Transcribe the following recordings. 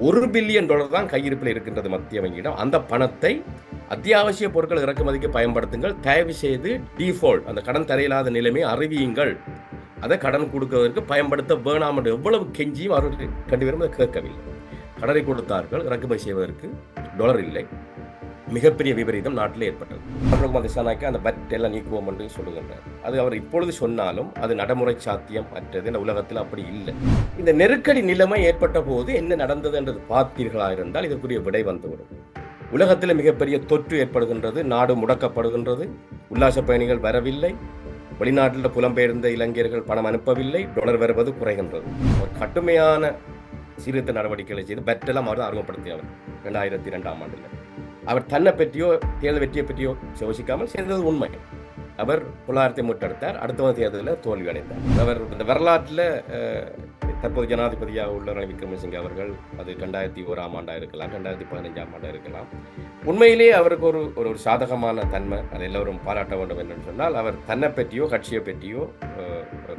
$1 billion தான் கையிருப்பில் இருக்கின்றது மத்திய வங்கியிடம். அந்த பணத்தை அத்தியாவசிய பொருட்கள் இறக்குமதிக்கு பயன்படுத்துங்கள். தயவு செய்து டிஃபால்ட், அந்த கடன் தரையில்லாத நிலைமையை அறிவியுங்கள். அதை கடன் கொடுக்குவதற்கு பயன்படுத்த வேணாம் என்று எவ்வளவு கெஞ்சியும் அவர்கள் 2 பேரும் கேட்கவில்லை. கடனை கொடுத்தார்கள். இறக்குமதி செய்வதற்கு டாலர் இல்லை. மிகப்பெரிய விபரீதம் நாட்டில் ஏற்பட்டது. அந்த பட் எல்லாம் நீக்குவோம் என்று சொல்லுகின்றார். அது அவர் இப்பொழுது சொன்னாலும் அது நடைமுறை சாத்தியம் அற்றது. இந்த உலகத்தில் அப்படி இல்லை. இந்த நெருக்கடி நிலைமை ஏற்பட்ட போது என்ன நடந்தது என்று பார்த்தீர்களாக இருந்தால் இதற்குரிய விடை வந்துவிடும். உலகத்தில் மிகப்பெரிய தொற்று ஏற்படுகின்றது. நாடு முடக்கப்படுகின்றது. உல்லாச பயணிகள் வரவில்லை. வெளிநாட்டில் புலம்பெயர்ந்த இளைஞர்கள் பணம் அனுப்பவில்லை. டாலர் வருவது குறைகின்றது. ஒரு கடுமையான சீர்திருத்த நடவடிக்கைகளை செய்து பெட்டெல்லாம் அவர் அறிமுகப்படுத்தியவர் 2002ஆம் ஆண்டில். அவர் தன்னை பற்றியோ தேர்தல் வெற்றியை பற்றியோ யோசிக்காமல் செய்தது உண்மை. அவர் பொருளாதாரத்தை முன்னெடுத்தார். அடுத்த தேர்தலில் தோல்வி அடைந்தார். அவர் இந்த வரலாற்றில் தற்போது ஜனாதிபதியாக உள்ள ரணில் விக்ரமசிங்கே அவர்கள், அது 2001ஆம் ஆண்டாக இருக்கலாம், 2015ஆம் ஆண்டாக இருக்கலாம், உண்மையிலே அவருக்கு ஒரு சாதகமான தன்மை, அதை எல்லோரும் பாராட்ட வேண்டும் என்று சொன்னால், அவர் தன்னை பற்றியோ கட்சியை பற்றியோ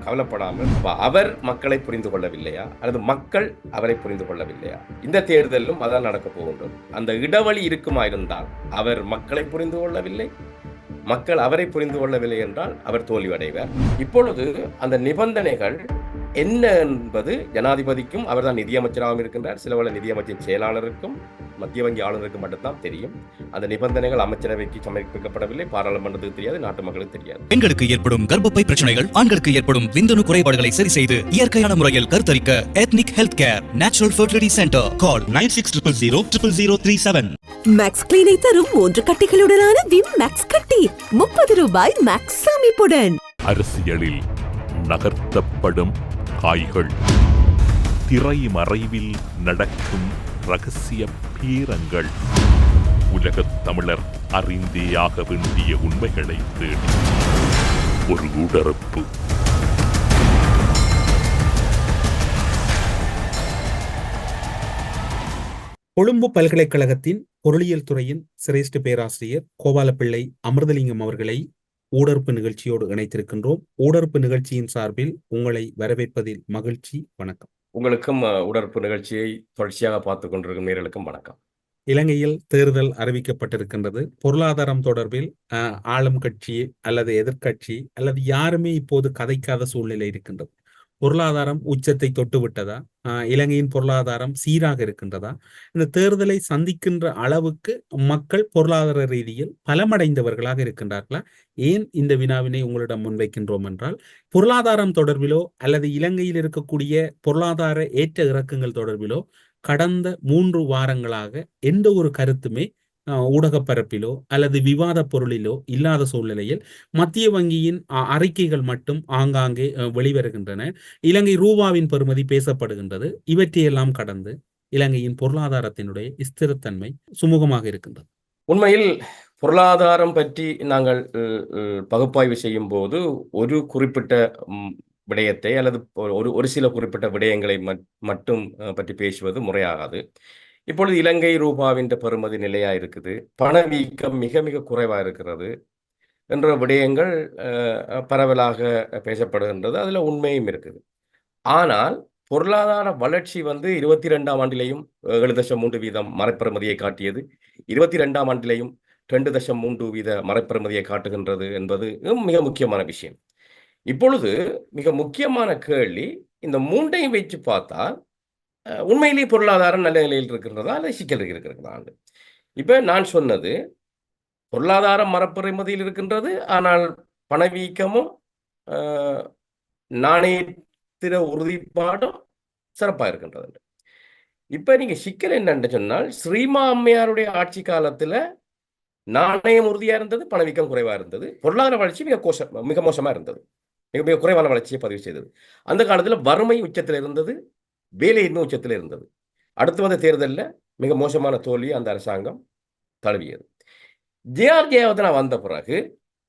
கவலைப்படாமல் அவர் மக்களை புரிந்து கொள்ளவில்லையா அல்லது மக்கள் அவரை புரிந்து கொள்ளவில்லையா? இந்த தேர்தலிலும் அதான் நடக்கப் போகின்றது. அந்த இடைவெளி இருக்குமா இருந்தால் அவர் மக்களை புரிந்து கொள்ளவில்லை, மக்கள் அவரை புரிந்து கொள்ளவில்லை என்றால் அவர் தோல்வியடைவார். இப்பொழுது அந்த நிபந்தனைகள் என்ன என்பது ஜனாதிபதிக்கும், அவர்தான் நிதியமைச்சராகவும் இருக்கின்றார், சில வேளை நிதியமைச்சரின் செயலாளருக்கும் மத்திய வங்கி ஆளுநருக்கு மட்டும்தான் தெரியும். அந்த நிபந்தனைகள் அமைச்சரவைக்கு சமர்ப்பிக்கப்படவில்லை, பாராளுமன்றத்துக்கு தெரியாது, நாட்டு மக்களுக்கு தெரியாது. பெண்களுக்கு ஏற்படும் கர்ப்பப்பை பிரச்சனைகள், ஆண்களுக்கு ஏற்படும் விந்தணு குறைபாடுகளை சரி செய்து இயற்கையான முறையில் கருத்தரிக்க ethnic health care natural fertility centre. Call 9600000037. Max கிளீனை தரும் 3 கட்டிகளுடனான விம் மேக்ஸ் கட்டி ₹30 மேக்ஸ் சேமிப்புடன். அரசியலில் நகர்த்தப்படும் காய்கள், திரைமறைவில் நடக்கும் ரகசிய பீரங்கள், உலகத் தமிழர் அறிந்தேயாக வேண்டிய உண்மைகளை தேடி ஒரு உடறுப்பு. கொழும்பு பல்கலைக்கழகத்தின் பொருளியல் துறையின் சிரேஷ்ட பேராசிரியர் கோபாலப்பிள்ளை அமிர்தலிங்கம் அவர்களை ஊடறுப்பு நிகழ்ச்சியோடு இணைத்திருக்கின்றோம். ஊடறுப்பு நிகழ்ச்சியின் சார்பில் உங்களை வரவேற்பதில் மகிழ்ச்சி. வணக்கம். உங்களுக்கும் ஊடறுப்பு நிகழ்ச்சியை தொடர்ச்சியாக பார்த்துக் கொண்டிருக்கும் நேயர்களுக்கும் வணக்கம். இலங்கையில் தேர்தல் அறிவிக்கப்பட்டிருக்கின்றது. பொருளாதாரம் தொடர்பில் ஆளும் கட்சி அல்லது எதிர்கட்சி அல்லது யாருமே இப்போது கதைக்காத சூழ்நிலை இருக்கின்றது. பொருளாதாரம் உச்சத்தை தொட்டுவிட்டதா? இலங்கையின் பொருளாதாரம் சீராக இருக்கின்றதா? இந்த தேர்தலை சந்திக்கின்ற அளவுக்கு மக்கள் பொருளாதார ரீதியில் பலமடைந்தவர்களாக இருக்கின்றார்களா? ஏன் இந்த வினாவினை உங்களிடம் முன்வைக்கின்றோம் என்றால், பொருளாதாரம் தொடர்பிலோ அல்லது இலங்கையில் இருக்கக்கூடிய பொருளாதார ஏற்ற இறக்கங்கள் தொடர்பிலோ கடந்த 3 வாரங்களாக எந்த ஒரு கருத்துமே ஊடக பரப்பிலோ அல்லது விவாத பொருளிலோ இல்லாத சூழ்நிலையில் மத்திய வங்கியின் அறிக்கைகள் மட்டும் ஆங்காங்கே வெளிவருகின்றன. இலங்கை ரூபாவின் பெறுமதி பேசப்படுகின்றது. இவற்றையெல்லாம் கடந்து இலங்கையின் பொருளாதாரத்தினுடைய ஸ்திரத்தன்மை சுமூகமாக இருக்கின்றது. உண்மையில் பொருளாதாரம் பற்றி நாங்கள் பகுப்பாய்வு செய்யும் போது ஒரு குறிப்பிட்ட விடயத்தை அல்லது ஒரு சில குறிப்பிட்ட விடயங்களை மட்டும் பற்றி பேசுவது முறையாகாது. இப்பொழுது இலங்கை ரூபாவின் பெறுமதி நிலையா இருக்குது, பணவீக்கம் மிக மிக குறைவாக இருக்கிறது என்ற விடயங்கள் பரவலாக பேசப்படுகின்றது. அதில் உண்மையும் இருக்குது. ஆனால் பொருளாதார வளர்ச்சி 22ஆம் ஆண்டிலேயும் 7.3% மறைப்பெறுமதியை காட்டியது, 22ஆம் ஆண்டிலேயும் 2.3% மறைப்பெறுமதியை காட்டுகின்றது என்பது மிக முக்கியமான விஷயம். இப்பொழுது மிக முக்கியமான கேள்வி, இந்த 3ஐயும் வச்சு பார்த்தால் உண்மையிலேயே பொருளாதாரம் நல்ல நிலையில் இருக்கின்றதா அல்லது சிக்கல் இருக்கிறதா? இப்ப நான் சொன்னது பொருளாதாரம் மறைப்பெறுமதியில் இருக்கின்றது, ஆனால் பணவீக்கமும் நாணயத்திற உறுதிப்பாடும் சிறப்பாக இருக்கின்றது. இப்ப நீங்க சிக்கல் என்னன்னு சொன்னால், ஸ்ரீமா அம்மையாருடைய ஆட்சி காலத்துல நாணயம் உறுதியா இருந்தது, பணவீக்கம் குறைவா இருந்தது, பொருளாதார வளர்ச்சி மிக மோசமா இருந்தது, மிக மிக குறைவான வளர்ச்சியை பதிவு செய்தது. அந்த காலத்துல வறுமை உச்சத்தில் இருந்தது, வேலையின்மை உச்சத்தில் இருந்தது. அடுத்து வந்த தேர்தலில் மிக மோசமான தோல்வி அந்த அரசாங்கம் தழுவியது. ஜேஆர் ஜெயவர்தனா வந்த பிறகு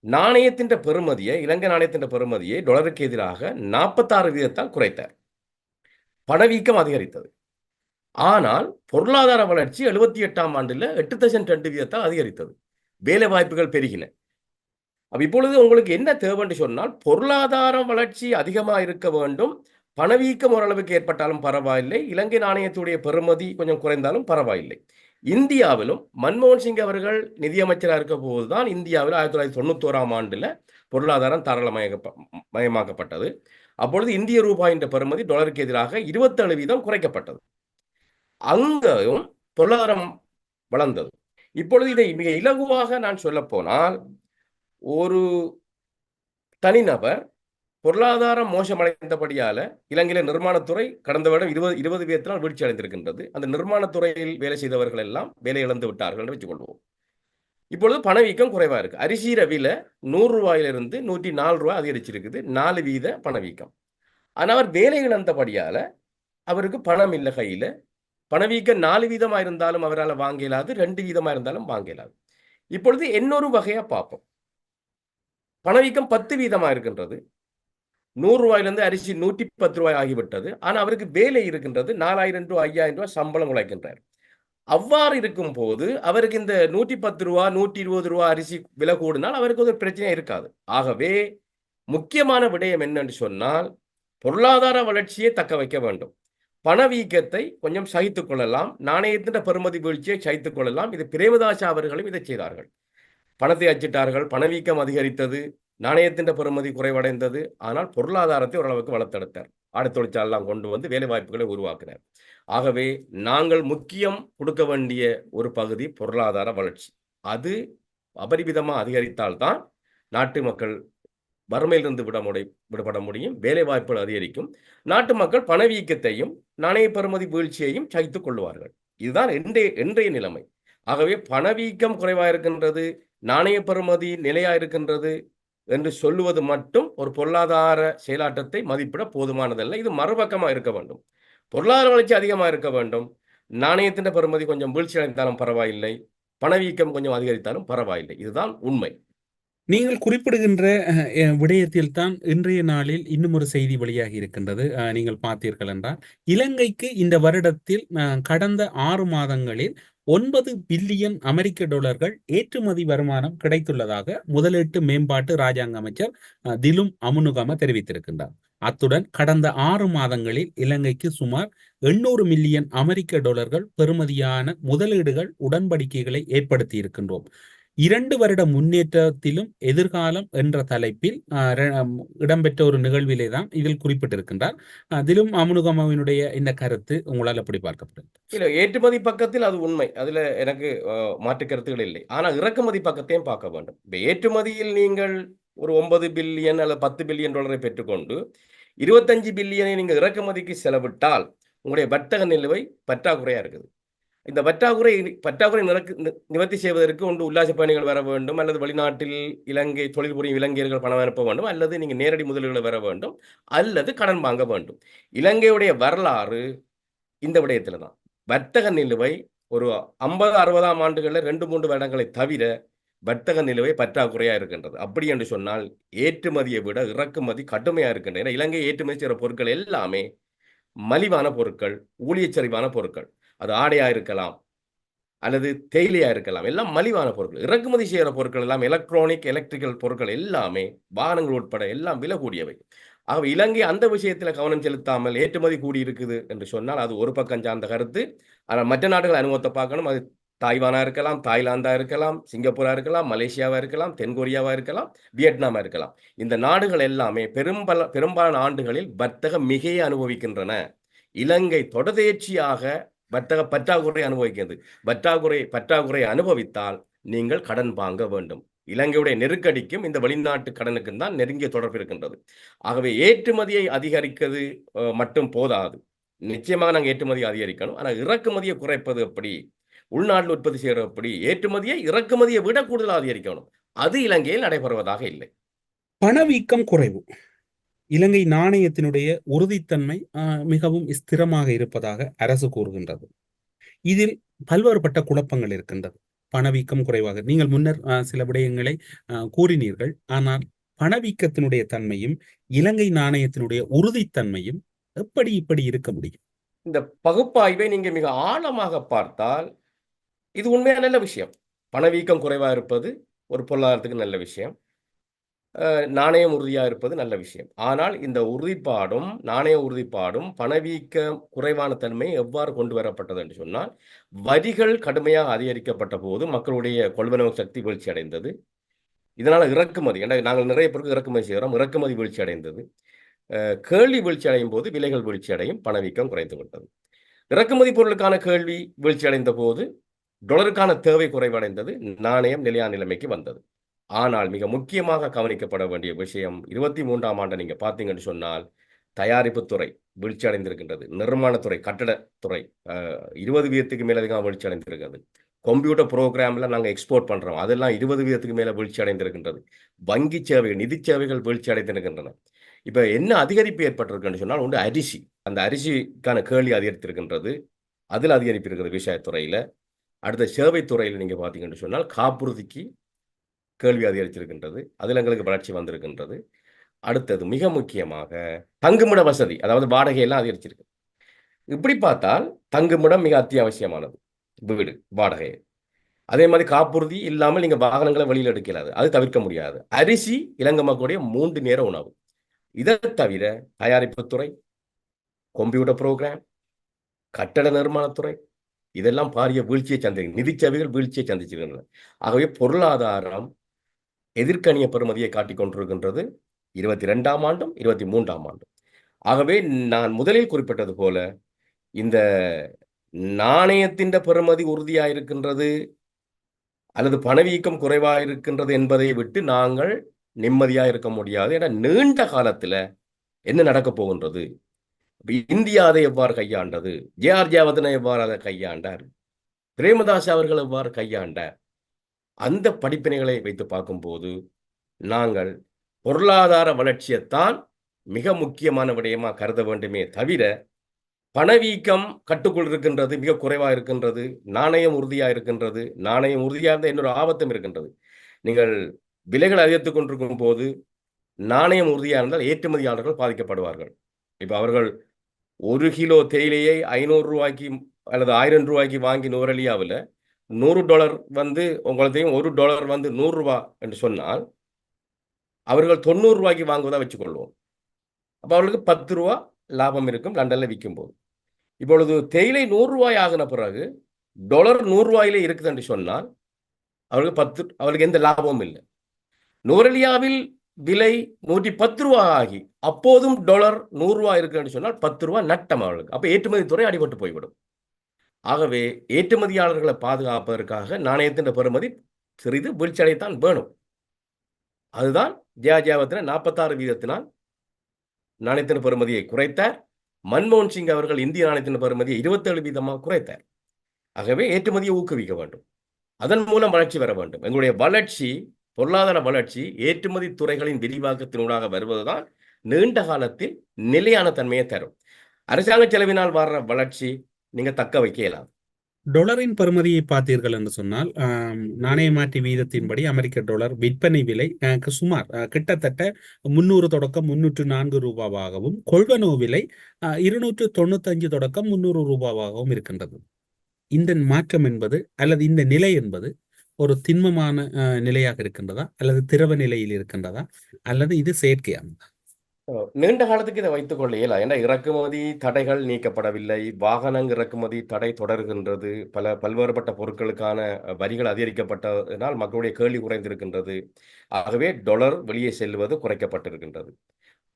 நாணயத்தின் பெறுமதியை, இலங்கை நாணயத்தின் பெறுமதியை டாலருக்கு எதிராக 46% குறைத்தார். பணவீக்கம் அதிகரித்தது. ஆனால் பொருளாதார வளர்ச்சி 78ஆம் ஆண்டில் 8.2% அதிகரித்தது. வேலை வாய்ப்புகள் பெருகின. இப்பொழுது உங்களுக்கு என்ன தேவைன்னு சொன்னால், பொருளாதார வளர்ச்சி அதிகமாக இருக்க வேண்டும், பணவீக்கம் ஓரளவுக்கு ஏற்பட்டாலும் பரவாயில்லை, இலங்கை நாணயத்துடைய பெறுமதி கொஞ்சம் குறைந்தாலும் பரவாயில்லை. இந்தியாவிலும் மன்மோகன் சிங் அவர்கள் நிதியமைச்சராக இருக்க போதுதான் இந்தியாவில் 1991ஆம் ஆண்டுல பொருளாதாரம் தாராளமயமாக்கப்பட்டது. அப்பொழுது இந்திய ரூபாயின் பெறுமதி டாலருக்கு எதிராக 27% குறைக்கப்பட்டது. அங்கேயும் பொருளாதாரம் வளர்ந்தது. இப்பொழுது இதை மிக இலகுவாக நான் சொல்ல போனால், ஒரு தனிநபர் பொருளாதாரம் மோசமடைந்தபடியால இலங்கையில நிர்மாணத்துறை கடந்த வருடம் 20% வீழ்ச்சி அடைந்திருக்கின்றது. அந்த நிர்மாணத்துறையில் வேலை செய்தவர்கள் எல்லாம் வேலை இழந்து விட்டார்கள் என்று வச்சுக்கொள்வோம். இப்பொழுது பணவீக்கம் குறைவா இருக்கு. அரிசியில விலை 100 ரூபாயிலிருந்து 104 ரூபாய் அதிகரிச்சிருக்குது. 4% பணவீக்கம். ஆனா அவர் வேலை இழந்தபடியால அவருக்கு பணம் இல்லை கையில. பணவீக்கம் 4% இருந்தாலும் அவரால் வாங்க இயலாது, 2% இருந்தாலும் வாங்க இயலாது. இப்பொழுது இன்னொரு வகையா பார்ப்போம். பணவீக்கம் 10% இருக்கின்றது. 100 ரூபாயிலிருந்து அரிசி 110 ரூபாய் ஆகிவிட்டது. ஆனா அவருக்கு வேலை இருக்கின்றது. 4000 to 5000 ரூபாய் சம்பளம் உழைக்கின்றார். அவ்வாறு இருக்கும் போது அவருக்கு இந்த 110 ரூபா 120 ரூபா அரிசி விலை கூடினால் அவருக்கு ஒரு பிரச்சனை இருக்காது. ஆகவே முக்கியமான விடயம் என்னன்னு சொன்னால், பொருளாதார வளர்ச்சியை தக்க வைக்க வேண்டும். பணவீக்கத்தை கொஞ்சம் சகித்துக் கொள்ளலாம், நாணயத்தின் பெறுமதி வீழ்ச்சியை சகித்துக் கொள்ளலாம். இது பிரேமதாச அவர்களும் இதை செய்தார்கள். பணத்தை அச்சிட்டார்கள், பணவீக்கம் அதிகரித்தது, நாணயத்தின் பெறுமதி குறைவடைந்தது. ஆனால் பொருளாதாரத்தை ஓரளவுக்கு வளர்த்தெடுத்தார். ஆடை தொழிற்சாலாம் கொண்டு வந்து வேலை வாய்ப்புகளை உருவாக்கினார். ஆகவே நாங்கள் முக்கியம் கொடுக்க வேண்டிய ஒரு பகுதி பொருளாதார வளர்ச்சி. அது அபரிமிதமாக அதிகரித்தால்தான் நாட்டு மக்கள் வறுமையிலிருந்து விடுபட முடியும், வேலை வாய்ப்புகள் அதிகரிக்கும், நாட்டு மக்கள் பணவீக்கத்தையும் நாணய பெறுமதி வீழ்ச்சியையும் சகித்துக் கொள்வார்கள். இதுதான் இன்றைய நிலைமை. ஆகவே பணவீக்கம் குறைவாக இருக்கின்றது, நாணய பெறுமதி நிலையா இருக்கின்றது என்று சொல்லுவது மட்டும் ஒரு பொருளாதார செயலாட்டத்தை மதிப்பிட போதுமானதல்ல. இது மறுபக்கமாக இருக்க வேண்டும். பொருளாதார வளர்ச்சி அதிகமாக இருக்க வேண்டும், நாணயத்தின் பெறுமதி கொஞ்சம் வீழ்ச்சி அடைந்தாலும் பரவாயில்லை, பணவீக்கம் கொஞ்சம் அதிகரித்தாலும் பரவாயில்லை. இதுதான் உண்மை. நீங்கள் குறிப்பிடுகின்ற விடயத்தில் தான் இன்றைய நாளில் இன்னும் ஒரு செய்தி வெளியாகி இருக்கின்றது. நீங்கள் பார்த்தீர்கள் என்றால், இலங்கைக்கு இந்த வருடத்தில் கடந்த 6 மாதங்களில் 9 பில்லியன் அமெரிக்க டாலர்கள் ஏற்றுமதி வருமானம் கிடைத்துள்ளதாக முதலீட்டு மேம்பாட்டு ராஜாங்க அமைச்சர் திலும் அமுனுகம தெரிவித்திருக்கின்றார். அத்துடன் கடந்த 6 மாதங்களில் இலங்கைக்கு சுமார் 800 மில்லியன் அமெரிக்க டாலர்கள் பெறுமதியான முதலீடுகள் உடன்படிக்கைகளை ஏற்படுத்தி இருக்கின்றோம். 2 வருட முன்னேற்றத்திலும் எதிர்காலம் என்ற தலைப்பில் இடம்பெற்ற ஒரு நிகழ்விலே தான் இதில் குறிப்பிட்டிருக்கின்றார். திலும் அமுனுகமவினுடைய இந்த கருத்து உங்களால் எப்படி பார்க்கப்படுது? இல்ல, ஏற்றுமதி பக்கத்தில் அது உண்மை, அதுல எனக்கு மாற்று கருத்துகள் இல்லை. ஆனா இறக்குமதி பக்கத்தையும் பார்க்க வேண்டும். இப்ப ஏற்றுமதியில் நீங்கள் ஒரு 9 பில்லியன் அல்லது 10 பில்லியன் டாலரை பெற்றுக்கொண்டு 25 பில்லியனை நீங்க இறக்குமதிக்கு செலவிட்டால் உங்களுடைய வர்த்தக நிலுவை பற்றாக்குறையா இருக்குது. இந்த பற்றாக்குறை நிவர்த்தி செய்வதற்கு ஒன்று உல்லாச பயணிகள் வர வேண்டும், அல்லது வெளிநாட்டில் இலங்கை தொழில் புரியும் இலங்கையர்கள் பணம் அனுப்ப வேண்டும், அல்லது நீங்க நேரடி முதலீடுகளை வர வேண்டும், அல்லது கடன் வாங்க வேண்டும். இலங்கையுடைய வரலாறு இந்த விடயத்துல தான். வர்த்தக நிலுவை ஒரு 50-60ஆம் ஆண்டுகளில் 2-3 வருடங்களை தவிர வர்த்தக நிலுவை பற்றாக்குறையா இருக்கின்றது. அப்படி என்று சொன்னால் ஏற்றுமதியை விட இறக்குமதி கடுமையா இருக்கின்றது. ஏன்னா இலங்கை ஏற்றுமதி செய்கிற பொருட்கள் எல்லாமே மலிவான பொருட்கள், ஊழியச்சரிவான பொருட்கள். அது ஆடையா இருக்கலாம் அல்லது தேயிலையா இருக்கலாம், எல்லாம் மலிவான பொருட்கள். இறக்குமதி செய்கிற பொருட்கள் எல்லாம் எலக்ட்ரிக்கல் பொருட்கள் எல்லாமே, வாகனங்கள் உட்பட எல்லாம் விலை கூடியவை. ஆகவே இலங்கை அந்த விஷயத்தில் கவனம் செலுத்தாமல் ஏற்றுமதி கூடி இருக்குது என்று சொன்னால் அது ஒரு பக்கம் சார்ந்த கருத்து. ஆனால் மற்ற நாடுகள் அனுபவத்தை பார்க்கணும். அது தாய்வானா இருக்கலாம், தாய்லாந்தா இருக்கலாம், சிங்கப்பூரா இருக்கலாம், மலேசியாவா இருக்கலாம், தென்கொரியாவா இருக்கலாம், வியட்நாமா இருக்கலாம். இந்த நாடுகள் எல்லாமே பெரும்பாலான ஆண்டுகளில் வர்த்தக மிகையை அனுபவிக்கின்றன. இலங்கை தொடர்ச்சியாக வர்த்தக பற்றாக்குறை அனுபவிக்கிறது. பற்றாக்குறை அனுபவித்தால் நீங்கள் கடன் வாங்க வேண்டும். இலங்கையுடைய நெருக்கடிக்கும் இந்த வெளிநாட்டு கடனுக்கும் தான் நெருங்கிய தொடர்பு இருக்கின்றது. ஆகவே ஏற்றுமதியை அதிகரிக்கிறது மட்டும் போதாது. நிச்சயமாக நாங்கள் ஏற்றுமதியை அதிகரிக்கணும். ஆனால் இறக்குமதியை குறைப்பது எப்படி, உள்நாட்டில் உற்பத்தி செய்வது எப்படி, இறக்குமதியை விட கூடுதலாக அதிகரிக்கணும். அது இலங்கையில் நடைபெறுவதாக இல்லை. பணவீக்கம் குறைவு, இலங்கை நாணயத்தினுடைய உறுதித்தன்மை மிகவும் ஸ்திரமாக இருப்பதாக அரசு கூறுகின்றது. இதில் பல்வேறுபட்ட குழப்பங்கள் இருக்கின்றது. பணவீக்கம் குறைவாக, நீங்கள் முன்னர் சில விடயங்களை கூறினீர்கள். ஆனால் பணவீக்கத்தினுடைய தன்மையும் இலங்கை நாணயத்தினுடைய உறுதித்தன்மையும் இப்படி இருக்க முடியும்? இந்த பகுப்பாய்வை நீங்க மிக ஆழமாக பார்த்தால் இது உண்மையான நல்ல விஷயம். பணவீக்கம் குறைவாக இருப்பது ஒரு பொருளாதாரத்துக்கு நல்ல விஷயம். நாணயம் உறுதியாக இருப்பது நல்ல விஷயம். ஆனால் இந்த உறுதிப்பாடும் நாணய உறுதிப்பாடும் பணவீக்க குறைவான தன்மை எவ்வாறு கொண்டு வரப்பட்டது என்று சொன்னால், வரிகள் கடுமையாக அதிகரிக்கப்பட்ட போது மக்களுடைய கொள்வனவு சக்தி வீழ்ச்சி அடைந்தது. இதனால இறக்குமதி, ஏன்னா நாங்கள் நிறைய பேருக்கு இறக்குமதி செய்கிறோம், இறக்குமதி வீழ்ச்சி அடைந்தது. கேள்வி வீழ்ச்சி அடையும் போது விலைகள் வீழ்ச்சி அடையும், பணவீக்கம் குறைந்து விட்டது. இறக்குமதி பொருளுக்கான கேள்வி வீழ்ச்சி அடைந்த போது டொலருக்கான தேவை குறைவடைந்தது, நாணயம் நிலையான நிலைமைக்கு வந்தது. ஆனால் மிக முக்கியமாக கவனிக்கப்பட வேண்டிய விஷயம், 23ஆம் ஆண்டு நீங்க பார்த்தீங்கன்னு சொன்னால் தயாரிப்பு துறை வீழ்ச்சி அடைந்திருக்கின்றது, நிர்மாணத்துறை கட்டடத்துறை 20% மேலதிகமாக வீழ்ச்சி அடைந்திருக்கிறது. கம்ப்யூட்டர் ப்ரோக்ராம்ல நாங்கள் எக்ஸ்போர்ட் பண்றோம், அதெல்லாம் 20% மேல வீழ்ச்சி அடைந்திருக்கின்றது. வங்கி சேவைகள், நிதி சேவைகள் வீழ்ச்சி அடைந்திருக்கின்றன. இப்ப என்ன அதிகரிப்பு ஏற்பட்டிருக்குன்னு சொன்னால், ஒன்று அரிசி, அந்த அரிசிக்கான கேள்வி அதிகரித்திருக்கின்றது, அதில் அதிகரிப்பு இருக்கிறது விவசாயத்துறையில. அடுத்த சேவைத்துறையில் நீங்க பார்த்தீங்கன்னு சொன்னால் காப்புறுதிக்கு கேள்வி அதிகரித்திருக்கின்றது, அதில் எங்களுக்கு வளர்ச்சி வந்திருக்கின்றது. அடுத்தது மிக முக்கியமாக தங்குமிட வசதி, அதாவது வாடகையெல்லாம் அதிகரிச்சிருக்கு. இப்படி பார்த்தால் தங்குமிடம் மிக அத்தியாவசியமானது, வீடு வாடகை. அதே மாதிரி காப்புறுதி இல்லாமல் நீங்க வாகனங்களை வெளியில் எடுக்கலாது, அது தவிர்க்க முடியாது. அரிசி இலங்கை மக்களுடைய 3 நேர உணவு. இதை தவிர தயாரிப்புத்துறை, கம்ப்யூட்டர் ப்ரோக்ராம், கட்டட நிர்மாணத்துறை, இதெல்லாம் பாரிய வீழ்ச்சியை சந்தி, நிதி சேவைகள் வீழ்ச்சியை சந்திச்சிருக்கின்றன. ஆகவே பொருளாதாரம் எதிர்கணிய பெறுமதியை காட்டிக் கொண்டிருக்கின்றது 22ஆம் ஆண்டும் 23ஆம் ஆண்டும். ஆகவே நான் முதலில் குறிப்பிட்டது போல இந்த நாணயத்தின் பெறுமதி உறுதியாக இருக்கின்றது அல்லது பணவீக்கம் குறைவாக இருக்கின்றது என்பதை விட்டு நாங்கள் நிம்மதியாக இருக்க முடியாது. ஏன்னா நீண்ட காலத்துல என்ன நடக்க போகின்றது, இந்தியா அதை எவ்வாறு கையாண்டது, ஜே.ஆர். ஜெயவர்தன எவ்வாறு அதை கையாண்டார், பிரேமதாஸ் அவர்கள் எவ்வாறு கையாண்டார், அந்த படிப்பினைகளை வைத்து பார்க்கும்போது நாங்கள் பொருளாதார வளர்ச்சியைத்தான் மிக முக்கியமான விடயமா கருத வேண்டுமே தவிர, பணவீக்கம் கட்டுக்குள் இருக்கின்றது, மிக குறைவாக இருக்கின்றது, நாணயம் உறுதியாக இருக்கின்றது. நாணயம் உறுதியாக இருந்த இன்னொரு ஆபத்தும் இருக்கின்றது. நீங்கள் விலைகள் அதிகரித்துக் கொண்டிருக்கும் போது நாணயம் உறுதியாக இருந்தால் ஏற்றுமதியாளர்கள் பாதிக்கப்படுவார்கள். இப்ப அவர்கள் 1 கிலோ தேயிலையை 500 ரூபாய்க்கு அல்லது 1000 ரூபாய்க்கு வாங்கி நுவரெலியாவில் $100 வந்து உங்களையும் $1 வந்து 100 ரூபாய் என்று சொன்னால் அவர்கள் 90 ரூபாய்க்கு வாங்குவதா வச்சுக்கொள்வோம். அப்ப அவர்களுக்கு 10 ரூபா லாபம் இருக்கும் லண்டன்ல விற்கும் போது. இப்பொழுது தேயிலை 100 ரூபாய் ஆகின பிறகு டாலர் 100 ரூபாயிலே இருக்குது என்று சொன்னால் அவர்களுக்கு எந்த லாபமும் இல்லை. நுவரெலியாவில் விலை 110 ரூபாய் ஆகி அப்போதும் டாலர் 100 ரூபாய் இருக்கு என்று சொன்னால் 10 ரூபாய் நட்டம் அவர்களுக்கு. அப்ப ஏற்றுமதி துறை அடிபட்டு போய்விடும். ஆகவே ஏற்றுமதியாளர்களை பாதுகாப்பதற்காக நாணயத்தின் பெறுமதி சிறிது வீழ்ச்சியடைத்தான் வேணும். அதுதான் ஜே.ஆர். ஜெயவர்தன 46% நாணயத்தின் பெறுமதியை குறைத்தார். மன்மோகன் சிங் அவர்கள் இந்திய நாணயத்தின் பெறுமதியை 27% குறைத்தார். ஆகவே ஏற்றுமதியை ஊக்குவிக்க வேண்டும், அதன் மூலம் வளர்ச்சி வர வேண்டும். எங்களுடைய வளர்ச்சி, பொருளாதார வளர்ச்சி ஏற்றுமதி துறைகளின் விரிவாக்கத்தினூடாக வருவதுதான் நீண்ட காலத்தில் நிலையான தன்மையை தரும். அரசாங்க செலவினால் வர்ற வளர்ச்சி நீங்க தக்க வைக்க இயலாது. டொலரின் பெறுமதியை பார்த்தீர்கள் என்று சொன்னால், நாணய மாற்று வீதத்தின்படி அமெரிக்க டாலர் விற்பனை விலை சுமார் கிட்டத்தட்ட 300 தொடக்கம் 304 ரூபாவாகவும், கொள்வனவு விலை 295 தொடக்கம் 300 ரூபாவாகவும் இருக்கின்றது. இந்த மாற்றம் என்பது அல்லது இந்த நிலை என்பது ஒரு திண்மமான நிலையாக இருக்கின்றதா அல்லது திரவ நிலையில் இருக்கின்றதா அல்லது இது செயற்கையானதா? நீண்ட காலத்துக்கு இதை வைத்துக் கொள்ள இயலாது. ஏன்னா இறக்குமதி தடைகள் நீக்கப்படவில்லை, வாகனங்கள் இறக்குமதி தடை தொடர்கின்றது, பல்வேறுபட்ட பொருட்களுக்கான வரிகள் அதிகரிக்கப்பட்டதனால் மக்களுடைய கேள்வி குறைந்திருக்கின்றது. ஆகவே டாலர் வெளியே செல்வது குறைக்கப்பட்டிருக்கின்றது.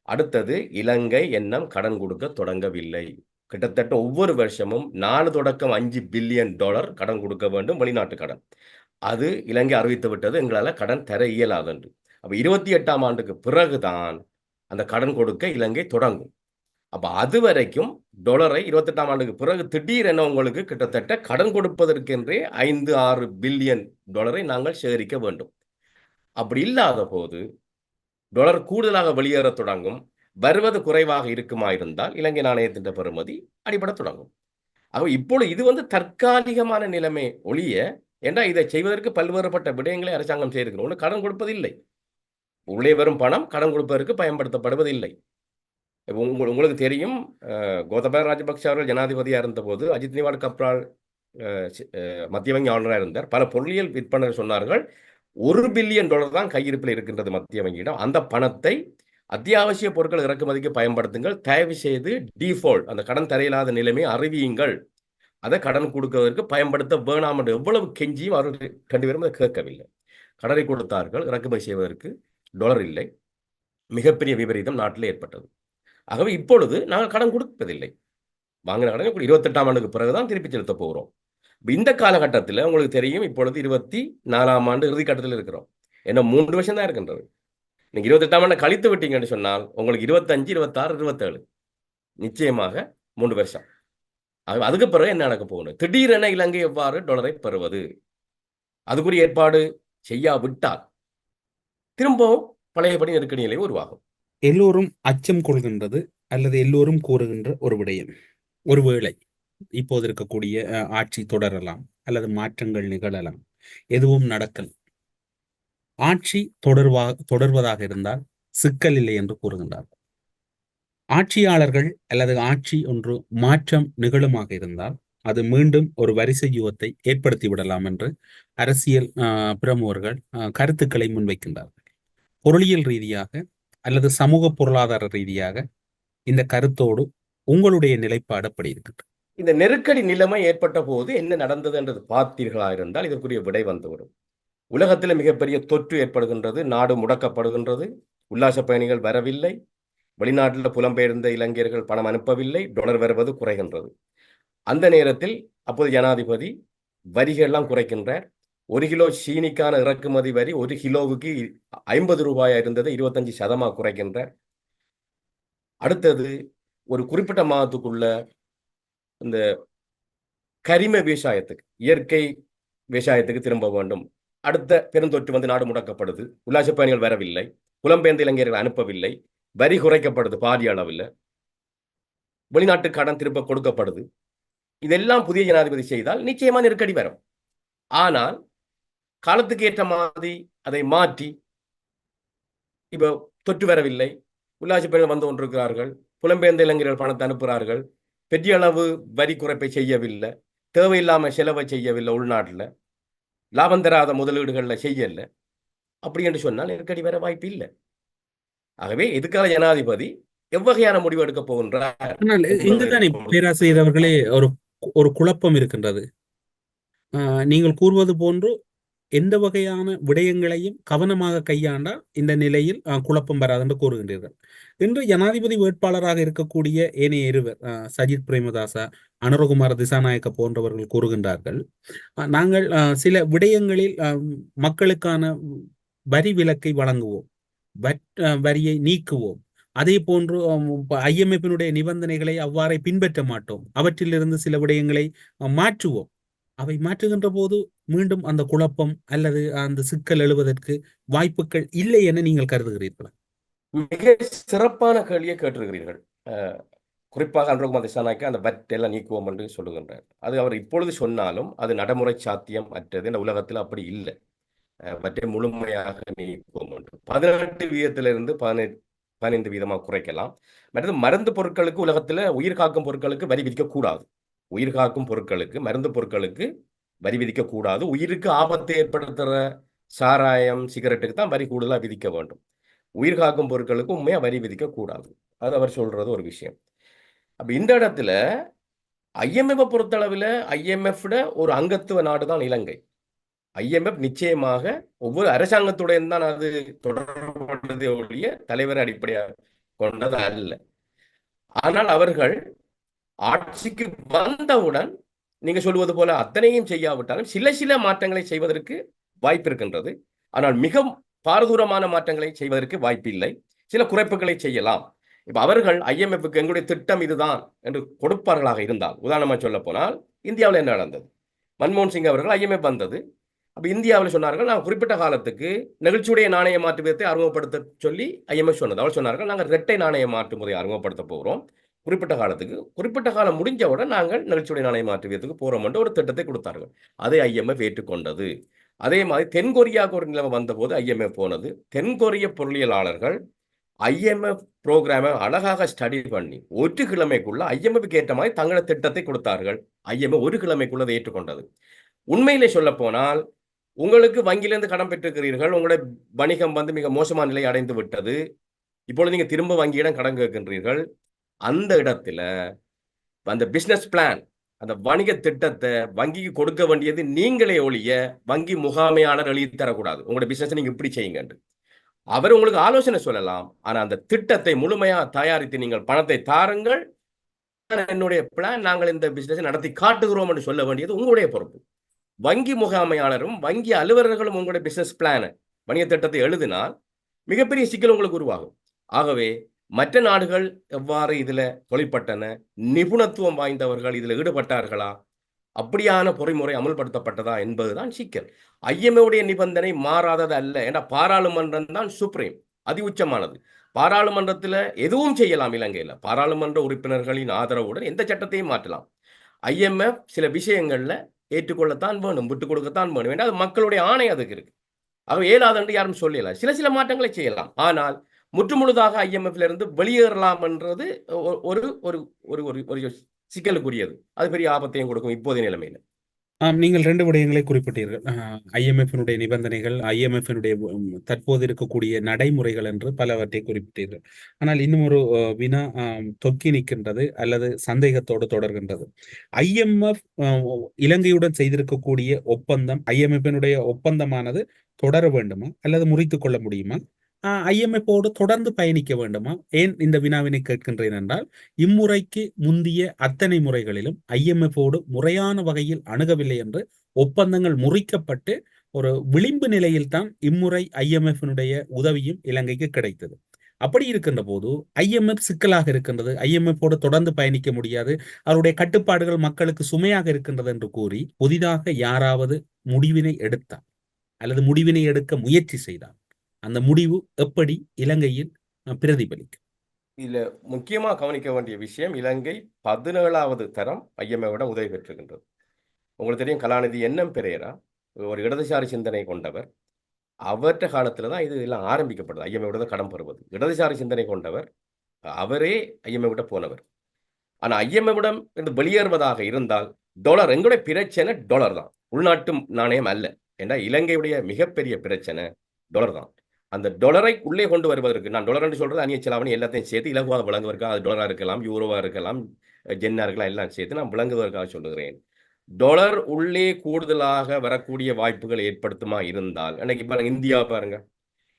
அடுத்தது, இலங்கை எண்ணம் கடன் கொடுக்க தொடங்கவில்லை. கிட்டத்தட்ட ஒவ்வொரு வருஷமும் 4 தொடக்கம் 5 பில்லியன் டாலர் கடன் கொடுக்க வேண்டும், வெளிநாட்டு கடன். அது இலங்கை அறிவித்து விட்டது, எங்களால் கடன் தர இயலாது என்று. அப்ப 28ஆம் ஆண்டுக்கு பிறகுதான் அந்த கடன் கொடுக்க இலங்கை தொடங்கும். அப்ப அது வரைக்கும் டாலரை 28ஆம் ஆண்டுக்கு பிறகு திடீரென உங்களுக்கு கிட்டத்தட்ட கடன் கொடுப்பதற்கென்றே 5-6 பில்லியன் டாலரை நாங்கள் சேகரிக்க வேண்டும். அப்படி இல்லாத போது டாலர் கூடுதலாக வெளியேற தொடங்கும். வருவது குறைவாக இருக்குமா இருந்தால் இலங்கை நாணயத்தின் பெறுமதி அடிபட தொடங்கும். ஆக இப்பொழுது இது வந்து தற்காலிகமான நிலைமை ஒழிய, ஏன்னா இதை செய்வதற்கு பல்வேறுபட்ட விடயங்களை அரசாங்கம் செய்திருக்கிறோம். ஒன்று, கடன் கொடுப்பதில்லை, உள்ளே வரும் பணம் கடன் கொடுப்பதற்கு பயன்படுத்தப்படுவதில்லை. உங்களுக்கு தெரியும், கோத்தபாய ராஜபக்ஷ அவர்கள் ஜனாதிபதியாக இருந்தபோது அஜித் நிவாட் கப்ரால் மத்திய வங்கி ஆளுநராக இருந்தார். பல பொருளியல் விற்பனர் சொன்னார்கள், $1 பில்லியன் தான் கையிருப்பில் இருக்கின்றது மத்திய வங்கியிடம். அந்த பணத்தை அத்தியாவசிய பொருட்கள் இறக்குமதிக்கு பயன்படுத்துங்கள். தயவு செய்து டிஃபால்ட் அந்த கடன் தரையில்லாத நிலைமையை அறிவியுங்கள். அதை கடன் கொடுப்பதற்கு பயன்படுத்த வேணாம் என்று எவ்வளவு கெஞ்சியும் அவர்கள் 2 பேரும் அதை கேட்கவில்லை. கடனை கொடுத்தார்கள். இறக்குமதி செய்வதற்கு டாலர் இல்லை. மிகப்பெரிய விபரீதம் நாட்டில் ஏற்பட்டது. ஆகவே இப்பொழுது நாங்கள் கடன் கொடுப்பதில்லை. வாங்கின கடனை 28ஆம் ஆண்டுக்கு பிறகுதான் திருப்பி செலுத்த போகிறோம். இந்த காலகட்டத்தில் உங்களுக்கு தெரியும், இப்பொழுது 24ஆம் ஆண்டு இறுதிக்கட்டத்தில் இருக்கிறோம். என்ன 3 வருஷம் தான் இருக்கின்றது. நீங்க 28ஆம் ஆண்டு கழித்து விட்டீங்கன்னு சொன்னால் உங்களுக்கு 25, 26, 27 நிச்சயமாக 3 வருஷம். அதுக்கு பிறகு என்ன நடக்க போகணும்? திடீரென இலங்கை எவ்வாறு டாலரை பெறுவது? அதுக்குரிய ஏற்பாடு செய்யாவிட்டால் திரும்பவும் பழையபடி நெருக்கடி நிலை உருவாகும். எல்லோரும் அச்சம் கொள்கின்றது அல்லது எல்லோரும் கூறுகின்ற ஒரு விடயம், ஒருவேளை இப்போது இருக்கக்கூடிய ஆட்சி தொடரலாம் அல்லது மாற்றங்கள் நிகழலாம், எதுவும் நடக்கல், ஆட்சி தொடர்வதாக இருந்தால் சிக்கல் இல்லை என்று கூறுகின்றார்கள். ஆட்சியாளர்கள் அல்லது ஆட்சி ஒன்று மாற்றம் நிகழுமாக இருந்தால் அது மீண்டும் ஒரு வரிசை யுகத்தை ஏற்படுத்தி விடலாம் என்று அரசியல் பிரமுகர்கள் கருத்துக்களை முன்வைக்கின்றார்கள். பொருளியல் ரீதியாக அல்லது சமூக பொருளாதார ரீதியாக இந்த கருத்தோடு உங்களுடைய நிலைப்பாடு அப்படி இருக்கு? இந்த நெருக்கடி நிலைமை ஏற்பட்ட போது என்ன நடந்தது என்றது பார்த்தீர்களா இருந்தால் இதற்குரிய விடை வந்துவிடும். உலகத்தில் மிகப்பெரிய தொற்று ஏற்படுகின்றது, நாடு முடக்கப்படுகின்றது, உல்லாச பயணிகள் வரவில்லை, வெளிநாட்டில் புலம்பெயர்ந்த இளைஞர்கள் பணம் அனுப்பவில்லை, டாலர் வருவது குறைகின்றது. அந்த நேரத்தில் அப்போது ஜனாதிபதி வரிகள்லாம் குறைக்கின்றார். 1 கிலோ சீனிக்கான இறக்குமதி வரி 1 கிலோவுக்கு 50 ரூபாயா இருந்தது 25% குறைக்கின்றார். அடுத்தது ஒரு குறிப்பிட்ட மாதத்துக்குள்ள இந்த கரிம விவசாயத்துக்கு, இயற்கை விவசாயத்துக்கு திரும்ப வேண்டும். அடுத்த பெருந்தொற்று வந்து நாடு முடக்கப்படுது, உல்லாச பயணிகள் வரவில்லை, புலம்பெயர்ந்த இளைஞர்கள் அனுப்பவில்லை, வரி குறைக்கப்படுது பாரிய அளவில், வெளிநாட்டு கடன் திரும்ப கொடுக்கப்படுது. இதெல்லாம் புதிய ஜனாதிபதி செய்தால் நிச்சயமா நெருக்கடி வரும். ஆனால் காலத்துக்கு ஏற்ற மாதிரி அதை மாற்றி, இப்போ தொற்று வரவில்லை, உல்லாச பயணிகள் வந்து கொண்டிருக்கிறார்கள், புலம்பெயர்ந்த இளைஞர்கள் பணத்தை அனுப்புகிறார்கள், பெரிய அளவு வரி குறைப்பை செய்யவில்லை, தேவையில்லாமல் செலவை செய்யவில்லை, உள்நாட்டில் லாபம் தராத முதலீடுகளில் செய்யலை, அப்படி என்று சொன்னால் நெருக்கடி வர வாய்ப்பு இல்லை. ஆகவே எதுக்காக ஜனாதிபதி எவ்வகையான முடிவு எடுக்க போகின்றார்? இங்குதானே பேராசிரியர் அவர்களே ஒரு குழப்பம் இருக்கின்றது. நீங்கள் கூறுவது போன்று எந்த வகையான விடயங்களையும் கவனமாக கையாண்டால் இந்த நிலையில் குழப்பம் வராது என்று கூறுகின்றீர்கள். இன்று ஜனாதிபதி வேட்பாளராக இருக்கக்கூடிய ஏனைய இருவர், சஜித் பிரேமதாசா, அனுரகுமார திசாநாயக்க போன்றவர்கள் கூறுகின்றார்கள், நாங்கள் சில விடயங்களில் மக்களுக்கான வரி விலக்கை வழங்குவோம், வரியை நீக்குவோம், அதே போன்று IMF-னுடைய நிபந்தனைகளை அவ்வாறே பின்பற்ற மாட்டோம், அவற்றிலிருந்து சில விடயங்களை மாற்றுவோம். அவை மாற்றுகின்ற போது மீண்டும் அந்த குழப்பம் அல்லது அந்த சிக்கல் எழுவதற்கு வாய்ப்புகள் இல்லை என நீங்கள் கருதுகிறீர்களா? மிக சிறப்பான கேள்வியை கேட்டிருக்கிறீர்கள். குறிப்பாக அனுரகுமார் திசாநாயக்க அந்த வட் எல்லாம் நீக்குவோம் என்று சொல்லுகின்றார். அது அவர் இப்பொழுது சொன்னாலும் அது நடைமுறை சாத்தியம் அற்றது. இந்த உலகத்தில் அப்படி இல்லை. வட்டை முழுமையாக நீக்குவோம் என்று 18% 15% குறைக்கலாம். மற்றது மருந்து பொருட்களுக்கு உலகத்தில் உயிர் காக்கும் பொருட்களுக்கு வரி விதிக்கக்கூடாது. உயிர் காக்கும் பொருட்களுக்கு, மருந்து பொருட்களுக்கு வரி விதிக்கக்கூடாது. உயிருக்கு ஆபத்தை ஏற்படுத்துகிற சாராயம், சிகரெட்டுக்கு தான் வரி கூடுதலாக விதிக்க வேண்டும். உயிர் காக்கும் பொருட்களுக்கு உண்மையாக வரி விதிக்கக்கூடாது. அது அவர் சொல்றது ஒரு விஷயம். அப்போ இந்த இடத்துல IMF பொறுத்தளவில் IMF ஒரு அங்கத்துவ நாடு தான் இலங்கை. IMF நிச்சயமாக ஒவ்வொரு அரசாங்கத்துடன் தான் அது தொடர்புடையதே ஒழிய தலைவர் அடிப்படையாக கொண்டது அல்ல. ஆனால் அவர்கள் ஆட்சிக்கு வந்தவுடன் நீங்க சொல்வது போல அத்தனையும் செய்யாவிட்டாலும் சில மாற்றங்களை செய்வதற்கு வாய்ப்பு இருக்கின்றது. ஆனால் மிக பாரதூரமான மாற்றங்களை செய்வதற்கு வாய்ப்பு இல்லை. சில குறைப்புகளை செய்யலாம். இப்ப அவர்கள் IMF-க்கு எங்களுடைய திட்டம் இதுதான் என்று கொடுப்பார்களாக இருந்தால், உதாரணமாக சொல்ல போனால் இந்தியாவில் என்ன நடந்தது? மன்மோகன் சிங் அவர்கள் IMF வந்தது. அப்ப இந்தியாவில் சொன்னார்கள், நாங்கள் குறிப்பிட்ட காலத்துக்கு நெகிழ்ச்சியுடைய நாணய மாற்று விதத்தை அறிமுகப்படுத்த சொல்லி IMF சொன்னது. அவர் சொன்னார்கள், நாங்கள் இரட்டை நாணய மாற்று முறையை அறிமுகப்படுத்த போகிறோம், குறிப்பிட்ட காலத்துக்கு, குறிப்பிட்ட காலம் முடிஞ்சவுடன் நாங்கள் நெகிழ்ச்சியுடைய நாணய மாற்று விதத்துக்கு போறோம் என்று ஒரு திட்டத்தை கொடுத்தார்கள். அதை IMF ஏற்றுக்கொண்டது. அதே மாதிரி தென்கொரியாவுக்கு ஒரு நிலைமை வந்தபோது IMF போனது. தென்கொரிய பொருளியலாளர்கள் IMF ப்ரோக்ராமை அழகாக ஸ்டடி பண்ணி 1 கிழமைக்குள்ள IMF-க்கு ஏற்ற மாதிரி தங்களது திட்டத்தை கொடுத்தார்கள். IMF 1 கிழமைக்குள்ள அதை ஏற்றுக்கொண்டது. உண்மையிலே சொல்ல போனால் உங்களுக்கு வங்கியிலிருந்து கடன் பெற்றிருக்கிறீர்கள், உங்களுடைய வணிகம் வந்து மிக மோசமான நிலை அடைந்து விட்டது. இப்பொழுது நீங்க திரும்ப வங்கியிடம் கடன் கேட்கின்றீர்கள். அந்த இடத்துல அந்த பிசினஸ் பிளான், அந்த வணிக திட்டத்தை வங்கிக்கு கொடுக்க வேண்டியது நீங்களே ஒழிய வங்கி முகாமையாளர் எழுதி தரக்கூடாது. உங்களுடைய பிசினஸ் நீங்க இப்படி செய்யுங்க. அவர் உங்களுக்கு ஆலோசனை சொல்லலாம். ஆனா அந்த திட்டத்தை முழுமையா தயாரித்து நீங்கள் பணத்தை தாருங்கள். என்னுடைய பிளான், நாங்கள் இந்த பிசினஸ் நடத்தி காட்டுகிறோம் என்று சொல்ல வேண்டியது உங்களுடைய பொறுப்பு. வங்கி முகாமையாளரும் வங்கி அலுவலர்களும் உங்களுடைய பிசினஸ் பிளான், வணிக திட்டத்தை எழுதினால் மிகப்பெரிய சிக்கல் உங்களுக்கு உருவாகும். ஆகவே மற்ற நாடுகள் எவ்வாறு இதுல தொழிற்பட்டன, நிபுணத்துவம் வாய்ந்தவர்கள் இதுல ஈடுபட்டார்களா, அப்படியான பொறிமுறை அமல்படுத்தப்பட்டதா என்பதுதான் சிக்கல். ஐஎம்ஏவுடைய நிபந்தனை மாறாதது அல்ல. ஏன்னா பாராளுமன்றம் தான் சுப்ரீம், அதி உச்சமானது. பாராளுமன்றத்தில் எதுவும் செய்யலாம். இலங்கையில் பாராளுமன்ற உறுப்பினர்களின் ஆதரவுடன் எந்த சட்டத்தையும் மாற்றலாம். ஐஎம்எஃப் சில விஷயங்கள்ல ஏற்றுக்கொள்ளத்தான் வேணும், விட்டுக் கொடுக்கத்தான் வேணும். ஏன்னா அது மக்களுடைய ஆணை அதுக்கு இருக்கு. ஆக இயலாதென்று யாரும் சொல்லல. சில மாற்றங்களை செய்யலாம். ஆனால் முற்றுமுழுதாக ஐஎம்எஃப்ல இருந்து வெளியேறலாம் என்றது ஒரு ஒரு ஒரு ஒரு சிக்கலுக்குரியது. அது பெரிய ஆபத்தையும் கொடுக்கும் இப்போதைய நிலைமையில. நீங்கள் 2 விடயங்களை குறிப்பிட்டீர்கள். ஐஎம்எஃபினுடைய நிபந்தனைகள், ஐஎம்எஃபினுடைய தற்போது இருக்கக்கூடிய நடைமுறைகள் என்று பலவற்றை குறிப்பிட்டீர்கள். ஆனால் இன்னும் ஒரு வினா தொக்கி நிற்கின்றது அல்லது சந்தேகத்தோடு தொடர்கின்றது. ஐஎம்எஃப் இலங்கையுடன் செய்திருக்கக்கூடிய ஒப்பந்தம், ஐஎம்எஃபினுடைய ஒப்பந்தமானது தொடர வேண்டுமா அல்லது முறித்துக் கொள்ள முடியுமா? ஐஎம்எஃபோடு தொடர்ந்து பயணிக்க வேண்டுமா? ஏன் இந்த வினாவினை கேட்கின்றேன் என்றால், இம்முறைக்கு முந்திய அத்தனை முறைகளிலும் ஐஎம்எஃபோடு முறையான வகையில் அணுகவில்லை என்று ஒப்பந்தங்கள் முறிக்கப்பட்டு ஒரு விளிம்பு நிலையில் தான் இம்முறை ஐஎம்எஃபினுடைய உதவியும் இலங்கைக்கு கிடைத்தது. அப்படி இருக்கின்ற போது ஐஎம்எஃப் சிக்கலாக இருக்கின்றது, ஐஎம்எஃபோடு தொடர்ந்து பயணிக்க முடியாது, அவருடைய கட்டுப்பாடுகள் மக்களுக்கு சுமையாக இருக்கின்றது என்று கூறி புதிதாக யாராவது முடிவினை எடுத்தார் அல்லது முடிவினை எடுக்க முயற்சி செய்தார், அந்த முடிவு எப்படி இலங்கையில் பிரதிபலிக்கும்? இதுல முக்கியமா கவனிக்க வேண்டிய விஷயம், இலங்கை 17வது தரம் ஐஎம்ஏவிடம் உதவி பெற்றிருக்கின்றது. உங்களுக்கு தெரியும், கலாநிதி என்எம் பெரேரா ஒரு இடதுசாரி சிந்தனை கொண்டவர். அவற்ற காலத்துல தான் இது எல்லாம் ஆரம்பிக்கப்படுது. ஐஎம்ஏவிட கடன் பெறுவது இடதுசாரி சிந்தனை கொண்டவர். அவரே ஐஎம்ஏவிட போனவர். ஆனா ஐஎம்ஏவிடம் இருந்து வெளியேறுவதாக இருந்தால் டாலர், எங்களுடைய பிரச்சனை டாலர் தான், உள்நாட்டு நாணயம் அல்ல. ஏன்னா இலங்கையுடைய மிகப்பெரிய பிரச்சனை டாலர் தான். அந்த டொலரை உள்ளே கொண்டு வருவதற்கு, நான் டொலர் என்று சொல்றது அந்நிய செலாவணி எல்லாத்தையும் சேர்த்து இலகுவாக விளங்குவதற்காக, அது டாலரா இருக்கலாம், யூரோவா இருக்கலாம், ஜென்னா இருக்கலாம், எல்லாம் சேர்த்து நான் விளங்குவதற்காக சொல்லுகிறேன். டொலர் உள்ளே கூடுதலாக வரக்கூடிய வாய்ப்புகள் ஏற்படுத்துமா இருந்தால், அன்னைக்கு பாருங்க இந்தியா பாருங்க,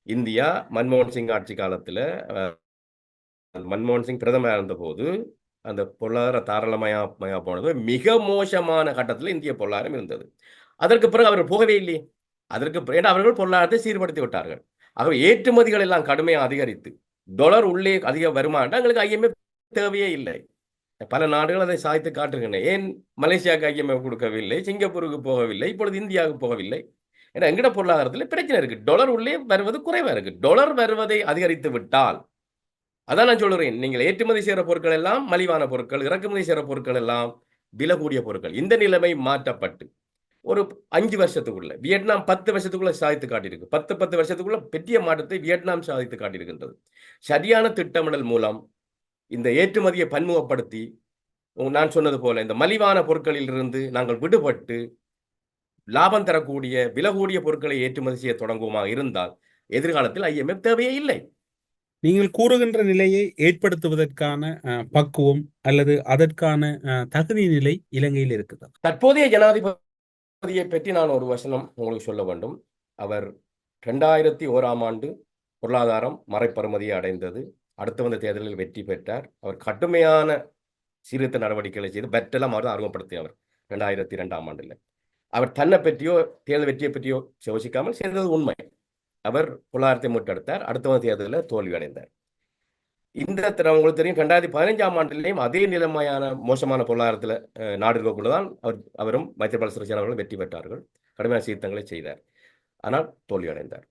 இந்தியா மன்மோகன் சிங் ஆட்சி காலத்துல மன்மோகன் சிங் பிரதமர் இருந்த போது அந்த பொருளாதார தாராளமயா போனது மிக மோசமான கட்டத்தில் இந்திய பொருளாதாரம் இருந்தது. அதற்கு பிறகு அவர் போகவே இல்லையே. அதற்கு ஏன்னா அவர்கள் பொருளாதாரத்தை சீர்படுத்தி விட்டார்கள். ஆகவே ஏற்றுமதிகள் எல்லாம் கடுமையாக அதிகரித்து டாலர் உள்ளே அதிக வருமானம் எங்களுக்கு ஐஎம்எஃப் தேவையே இல்லை. பல நாடுகள் அதை சாதித்து காட்டுகின்றன. ஏன் மலேசியாவுக்கு ஐஎம்எஃப் கொடுக்கவில்லை, சிங்கப்பூருக்கு போகவில்லை, இப்பொழுது இந்தியாவுக்கு போகவில்லை? ஏன்னா எங்கட பொருளாதாரத்தில் பிரச்சனை இருக்கு. டாலர் உள்ளே வருவது குறைவா இருக்கு. டாலர் வருவதை அதிகரித்து விட்டால், அதான் நான் சொல்லுறேன், நீங்கள் ஏற்றுமதி செய்கிற பொருட்கள் எல்லாம் மலிவான பொருட்கள், இறக்குமதி செய்கிற பொருட்கள் எல்லாம் விலை கூடிய பொருட்கள். இந்த நிலைமை மாற்றப்பட்டு ஒரு 5 வருஷத்துக்குள்ள, வியட்நாம் 10 வருஷத்துக்குள்ள சாதித்து காட்டியிருக்கு. 10 வருஷத்துக்குள்ள பெரிய மாற்றத்தை வியட்நாம் சாதித்து காட்டியிருக்கின்றது. சரியான திட்டமிடல் மூலம் இந்த ஏற்றுமதியை பன்முகப்படுத்தி, நான் சொன்னது போல இந்த மலிவான பொருட்களில் இருந்து நாங்கள் விடுபட்டு லாபம் தரக்கூடிய விலை கூடிய பொருட்களை ஏற்றுமதி செய்ய தொடங்குவோமாக இருந்தால் எதிர்காலத்தில் ஐஎம்எஃப் தேவையே இல்லை. நீங்கள் கூறுகின்ற நிலையை ஏற்படுத்துவதற்கான பக்குவம் அல்லது அதற்கான தகுதி நிலை இலங்கையில் இருக்குது. தற்போதைய ஜனாதிபதியை பற்றி நான் ஒரு வசனம் உங்களுக்கு சொல்ல வேண்டும். அவர் 2001ஆம் ஆண்டு பொருளாதாரம் மறைப்பறுமதியை அடைந்தது. அடுத்து வந்த தேர்தலில் வெற்றி பெற்றார். அவர் கடுமையான சீர்திருத்த நடவடிக்கைகளை செய்து பெற்றெல்லாம் அவர் அறிமுகப்படுத்தியவர் 2002ஆம் ஆண்டில். அவர் தன்னை பற்றியோ தேர்தல் வெற்றியை பற்றியோ யோசிக்காமல் செய்தது உண்மை. அவர் பொருளாதாரத்தை மீட்டெடுத்தார். அடுத்த வந்த தேர்தலில் தோல்வி அடைந்தார். இந்த உங்களுக்கு தெரியும், 2015ஆம் ஆண்டிலேயும் அதே நிலைமையான மோசமான பொருளாதாரத்தில் நாடு இருக்கக்கூடதான் அவரும் மைத்ரிபால சிறிசேன அவர்களும் வெற்றி பெற்றார்கள். கடுமையான சீர்திருத்தங்களை செய்தார். ஆனால் தோல்வி அடைந்தார்.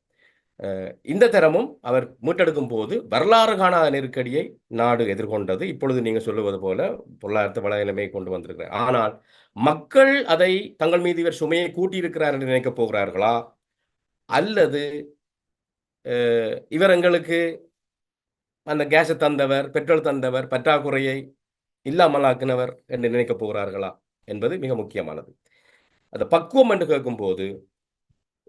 இந்த தரமும் அவர் மீட்டெடுக்கும் போது வரலாறு காணாத நெருக்கடியை நாடு எதிர்கொண்டது. இப்பொழுது நீங்க சொல்லுவது போல பொருளாதாரத்தை வள நிலைமையை கொண்டு வந்திருக்கிறார். ஆனால் மக்கள் அதை தங்கள் மீது இவர் சுமையை கூட்டியிருக்கிறார் என்று நினைக்கப் போகிறார்களா, அல்லது இவர் எங்களுக்கு அந்த கேஸை தந்தவர், பெட்ரோல் தந்தவர், பற்றாக்குறையை இல்லாமலாக்கினவர் என்று நினைக்கப் போகிறார்களா என்பது மிக முக்கியமானது. அந்த பக்குவம் என்று கேட்கும்போது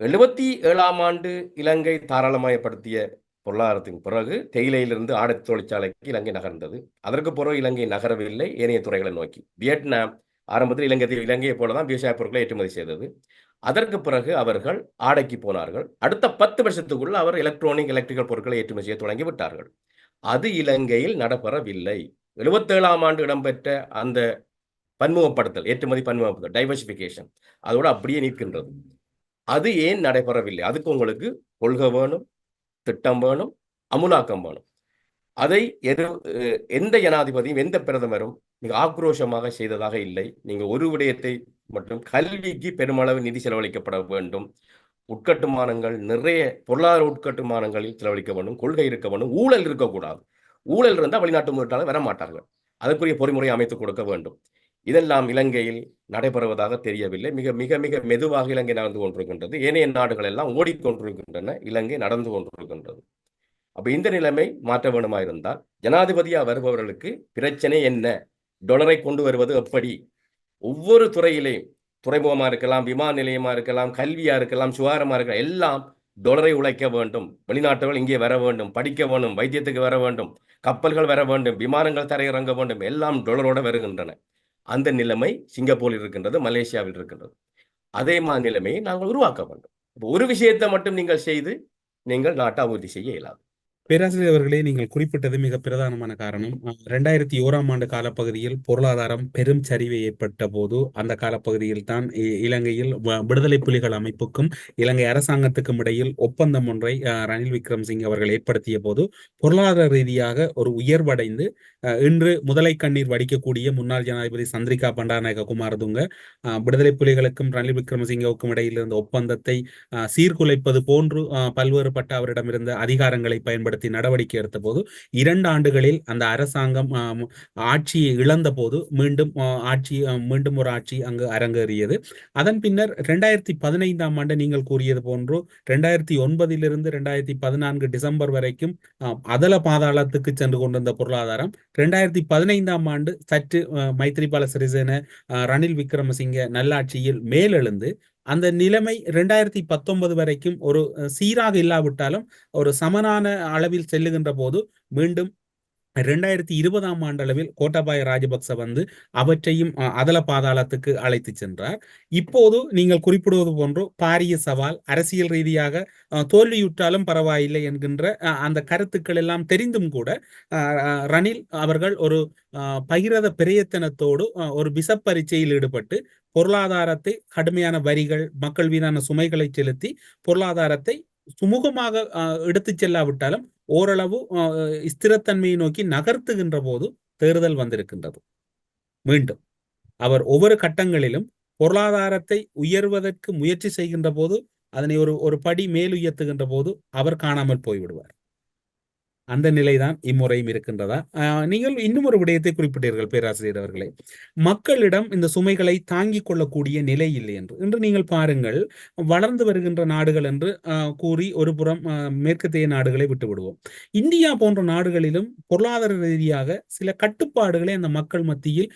77ஆம் ஆண்டு இலங்கை தாராளமயப்படுத்திய பொருளாதாரத்தின் பிறகு தேயிலையிலிருந்து ஆடை தொழிற்சாலைக்கு இலங்கை நகர்ந்தது. அதற்கு பிறகு இலங்கை நகரவில்லை ஏனைய துறைகளை நோக்கி. வியட்நாம் ஆரம்பத்தில் இலங்கையை போல தான் விவசாய பொருட்களை ஏற்றுமதி செய்தது. அதற்கு பிறகு அவர்கள் ஆடைக்கு போனார்கள். அடுத்த 10 வருஷத்துக்குள்ள அவர் எலக்ட்ரிக்கல் பொருட்களை ஏற்றுமதி செய்ய தொடங்கி விட்டார்கள். அது இலங்கையில் நடைபெறவில்லை. 77ஆம் ஆண்டு இடம்பெற்ற அந்த பன்முகப்படுத்தல், ஏற்றுமதி பன்முகப்படுத்தல், டைவர்சிபிகேஷன் அதோடு அப்படியே நிற்கின்றது. அது ஏன் நடைபெறவில்லை? அதுக்கு உங்களுக்கு கொள்கை வேணும், திட்டம் வேணும், அமுலாக்கம் வேணும். அதை எந்த ஜனாதிபதியும் எந்த பிரதமரும் மிக ஆக்ரோஷமாக செய்ததாக இல்லை. நீங்க ஒரு விடயத்தை மற்றும் கல்விக்கு பெருமளவு நிதி செலவழிக்கப்பட வேண்டும். உட்கட்டுமானங்கள் நிறைய பொருளாதார உட்கட்டுமானங்களில் செலவழிக்க வேண்டும். கொள்கை இருக்க வேண்டும். ஊழல் இருக்கக்கூடாது. ஊழல் இருந்தால் வெளிநாட்டு முதலீட்டாளர் வர மாட்டார்கள். அதற்குரிய பொறிமுறை அமைத்துக் கொடுக்க வேண்டும். இதெல்லாம் இலங்கையில் நடைபெறுவதாக தெரியவில்லை. மிக மிக மிக மெதுவாக இலங்கை நடந்து கொண்டிருக்கின்றது. ஏனைய நாடுகள் எல்லாம் ஓடிக்கொண்டிருக்கின்றன. இலங்கை நடந்து கொண்டிருக்கின்றது. அப்ப இந்த நிலைமை மாற்ற வேண்டுமா இருந்தால் ஜனாதிபதியா வருபவர்களுக்கு பிரச்சனை என்ன, டொலரை கொண்டு வருவது எப்படி, ஒவ்வொரு துறையிலையும் துறைமுகமா இருக்கலாம், விமான நிலையமா இருக்கலாம், கல்வியா இருக்கலாம், சுகாதாரமா இருக்கலாம், எல்லாம் டொலரை உழைக்க வேண்டும். வெளிநாட்டவர்கள் இங்கே வர வேண்டும், படிக்க வேண்டும், வைத்தியத்துக்கு வர வேண்டும், கப்பல்கள் வர வேண்டும், விமானங்கள் தரையிறங்க வேண்டும், எல்லாம் டொலரோட வருகின்றன. அந்த நிலைமை சிங்கப்பூரில் இருக்கின்றது, மலேசியாவில் இருக்கின்றது. அதே மாதிரி நிலைமையை நாங்கள் உருவாக்க வேண்டும். ஒரு விஷயத்தை மட்டும் நீங்கள் செய்து நீங்கள் நாட்டை அபிவிருத்தி செய்ய இயலாது. பேராசிரியர் அவர்களே, நீங்கள் குறிப்பிட்டது மிக பிரதானமான காரணம். 2001ஆம் ஆண்டு காலப்பகுதியில் பொருளாதாரம் பெரும் சரிவை ஏற்பட்ட போது அந்த காலப்பகுதியில் தான் இலங்கையில் விடுதலை புலிகள் அமைப்புக்கும் இலங்கை அரசாங்கத்துக்கும் இடையில் ஒப்பந்தம் ஒன்றை ரணில் விக்ரமசிங்கே அவர்கள் ஏற்படுத்திய போது பொருளாதார ரீதியாக ஒரு உயர்வடைந்து இன்று முதலை கண்ணீர் வடிக்கக்கூடிய முன்னாள் ஜனாதிபதி சந்திரிகா பண்டாரநாயக்க குமாரதுங்க விடுதலை புலிகளுக்கும் ரணில் விக்ரமசிங்கவுக்கும் இடையில் இருந்த ஒப்பந்தத்தை சீர்குலைப்பது போன்று பல்வேறுபட்ட அவரிடமிருந்த அதிகாரங்களை பயன்படுத்தி நடவடிக்கை எடுத்த போது 2 ஆண்டுகளில் அந்த அரசாங்கம் ஆட்சியை இழந்த போது மீண்டும் ஒரு ஆட்சி அங்கு அரங்கேறியது. அதன் பின்னர் 2015ஆம் ஆண்டு நீங்கள் கூறியது போன்று 2009 2014 டிசம்பர் வரைக்கும் அதல பாதாளத்துக்கு சென்று கொண்டிருந்த பொருளாதாரம் 2015ஆம் ஆண்டு சற்று மைத்ரிபால சிறிசேன ரணில் விக்ரமசிங்கே நல்லாட்சியில் மேலெழுந்து அந்த நிலைமை 2019 வரைக்கும் ஒரு சீராக இல்லாவிட்டாலும் ஒரு சமனான அளவில் செல்லுகின்ற போது மீண்டும் 2020ஆம் ஆண்டளவில் கோட்டாபாய ராஜபக்ச வந்து அவற்றையும் அதல பாதாளத்துக்கு அழைத்து சென்றார். இப்போது நீங்கள் குறிப்பிடுவது போன்று பாரிய சவால், அரசியல் ரீதியாக தோல்வியுற்றாலும் பரவாயில்லை என்கின்ற அந்த கருத்துக்கள் எல்லாம் தெரிந்தும் கூட ரணில் அவர்கள் ஒரு பகிரத பிரயத்தனத்தோடு ஒரு விசப்பரீட்சையில் ஈடுபட்டு பொருளாதாரத்தை கடுமையான வரிகள், மக்கள் மீதான சுமைகளை செலுத்தி பொருளாதாரத்தை சுமூகமாக எடுத்துச் செல்லாவிட்டாலும் ஓரளவு ஸ்திரத்தன்மையை நோக்கி நகர்த்துகின்ற போது தேர்தல் வந்திருக்கின்றது. மீண்டும் அவர் ஒவ்வொரு கட்டங்களிலும் பொருளாதாரத்தை உயர்வதற்கு முயற்சி செய்கின்ற போது அதனை ஒரு படி மேலுயர்த்துகின்ற போது அவர் காணாமல் போய்விடுவார். அந்த நிலைதான் இம்முறையும் இருக்கின்றதா? நீங்கள் இன்னும் ஒரு விடயத்தை குறிப்பிட்டீர்கள் பேராசிரியர் அவர்களே, மக்களிடம் இந்த சுமைகளை தாங்கிக் கொள்ளக்கூடிய நிலை இல்லை என்று. இன்று நீங்கள் பாருங்கள், வளர்ந்து வருகின்ற நாடுகள் என்று கூறி ஒரு புறம் மேற்கத்திய நாடுகளை விட்டு விடுவோம். இந்தியா போன்ற நாடுகளிலும் பொருளாதார ரீதியாக சில கட்டுப்பாடுகளை அந்த மக்கள் மத்தியில்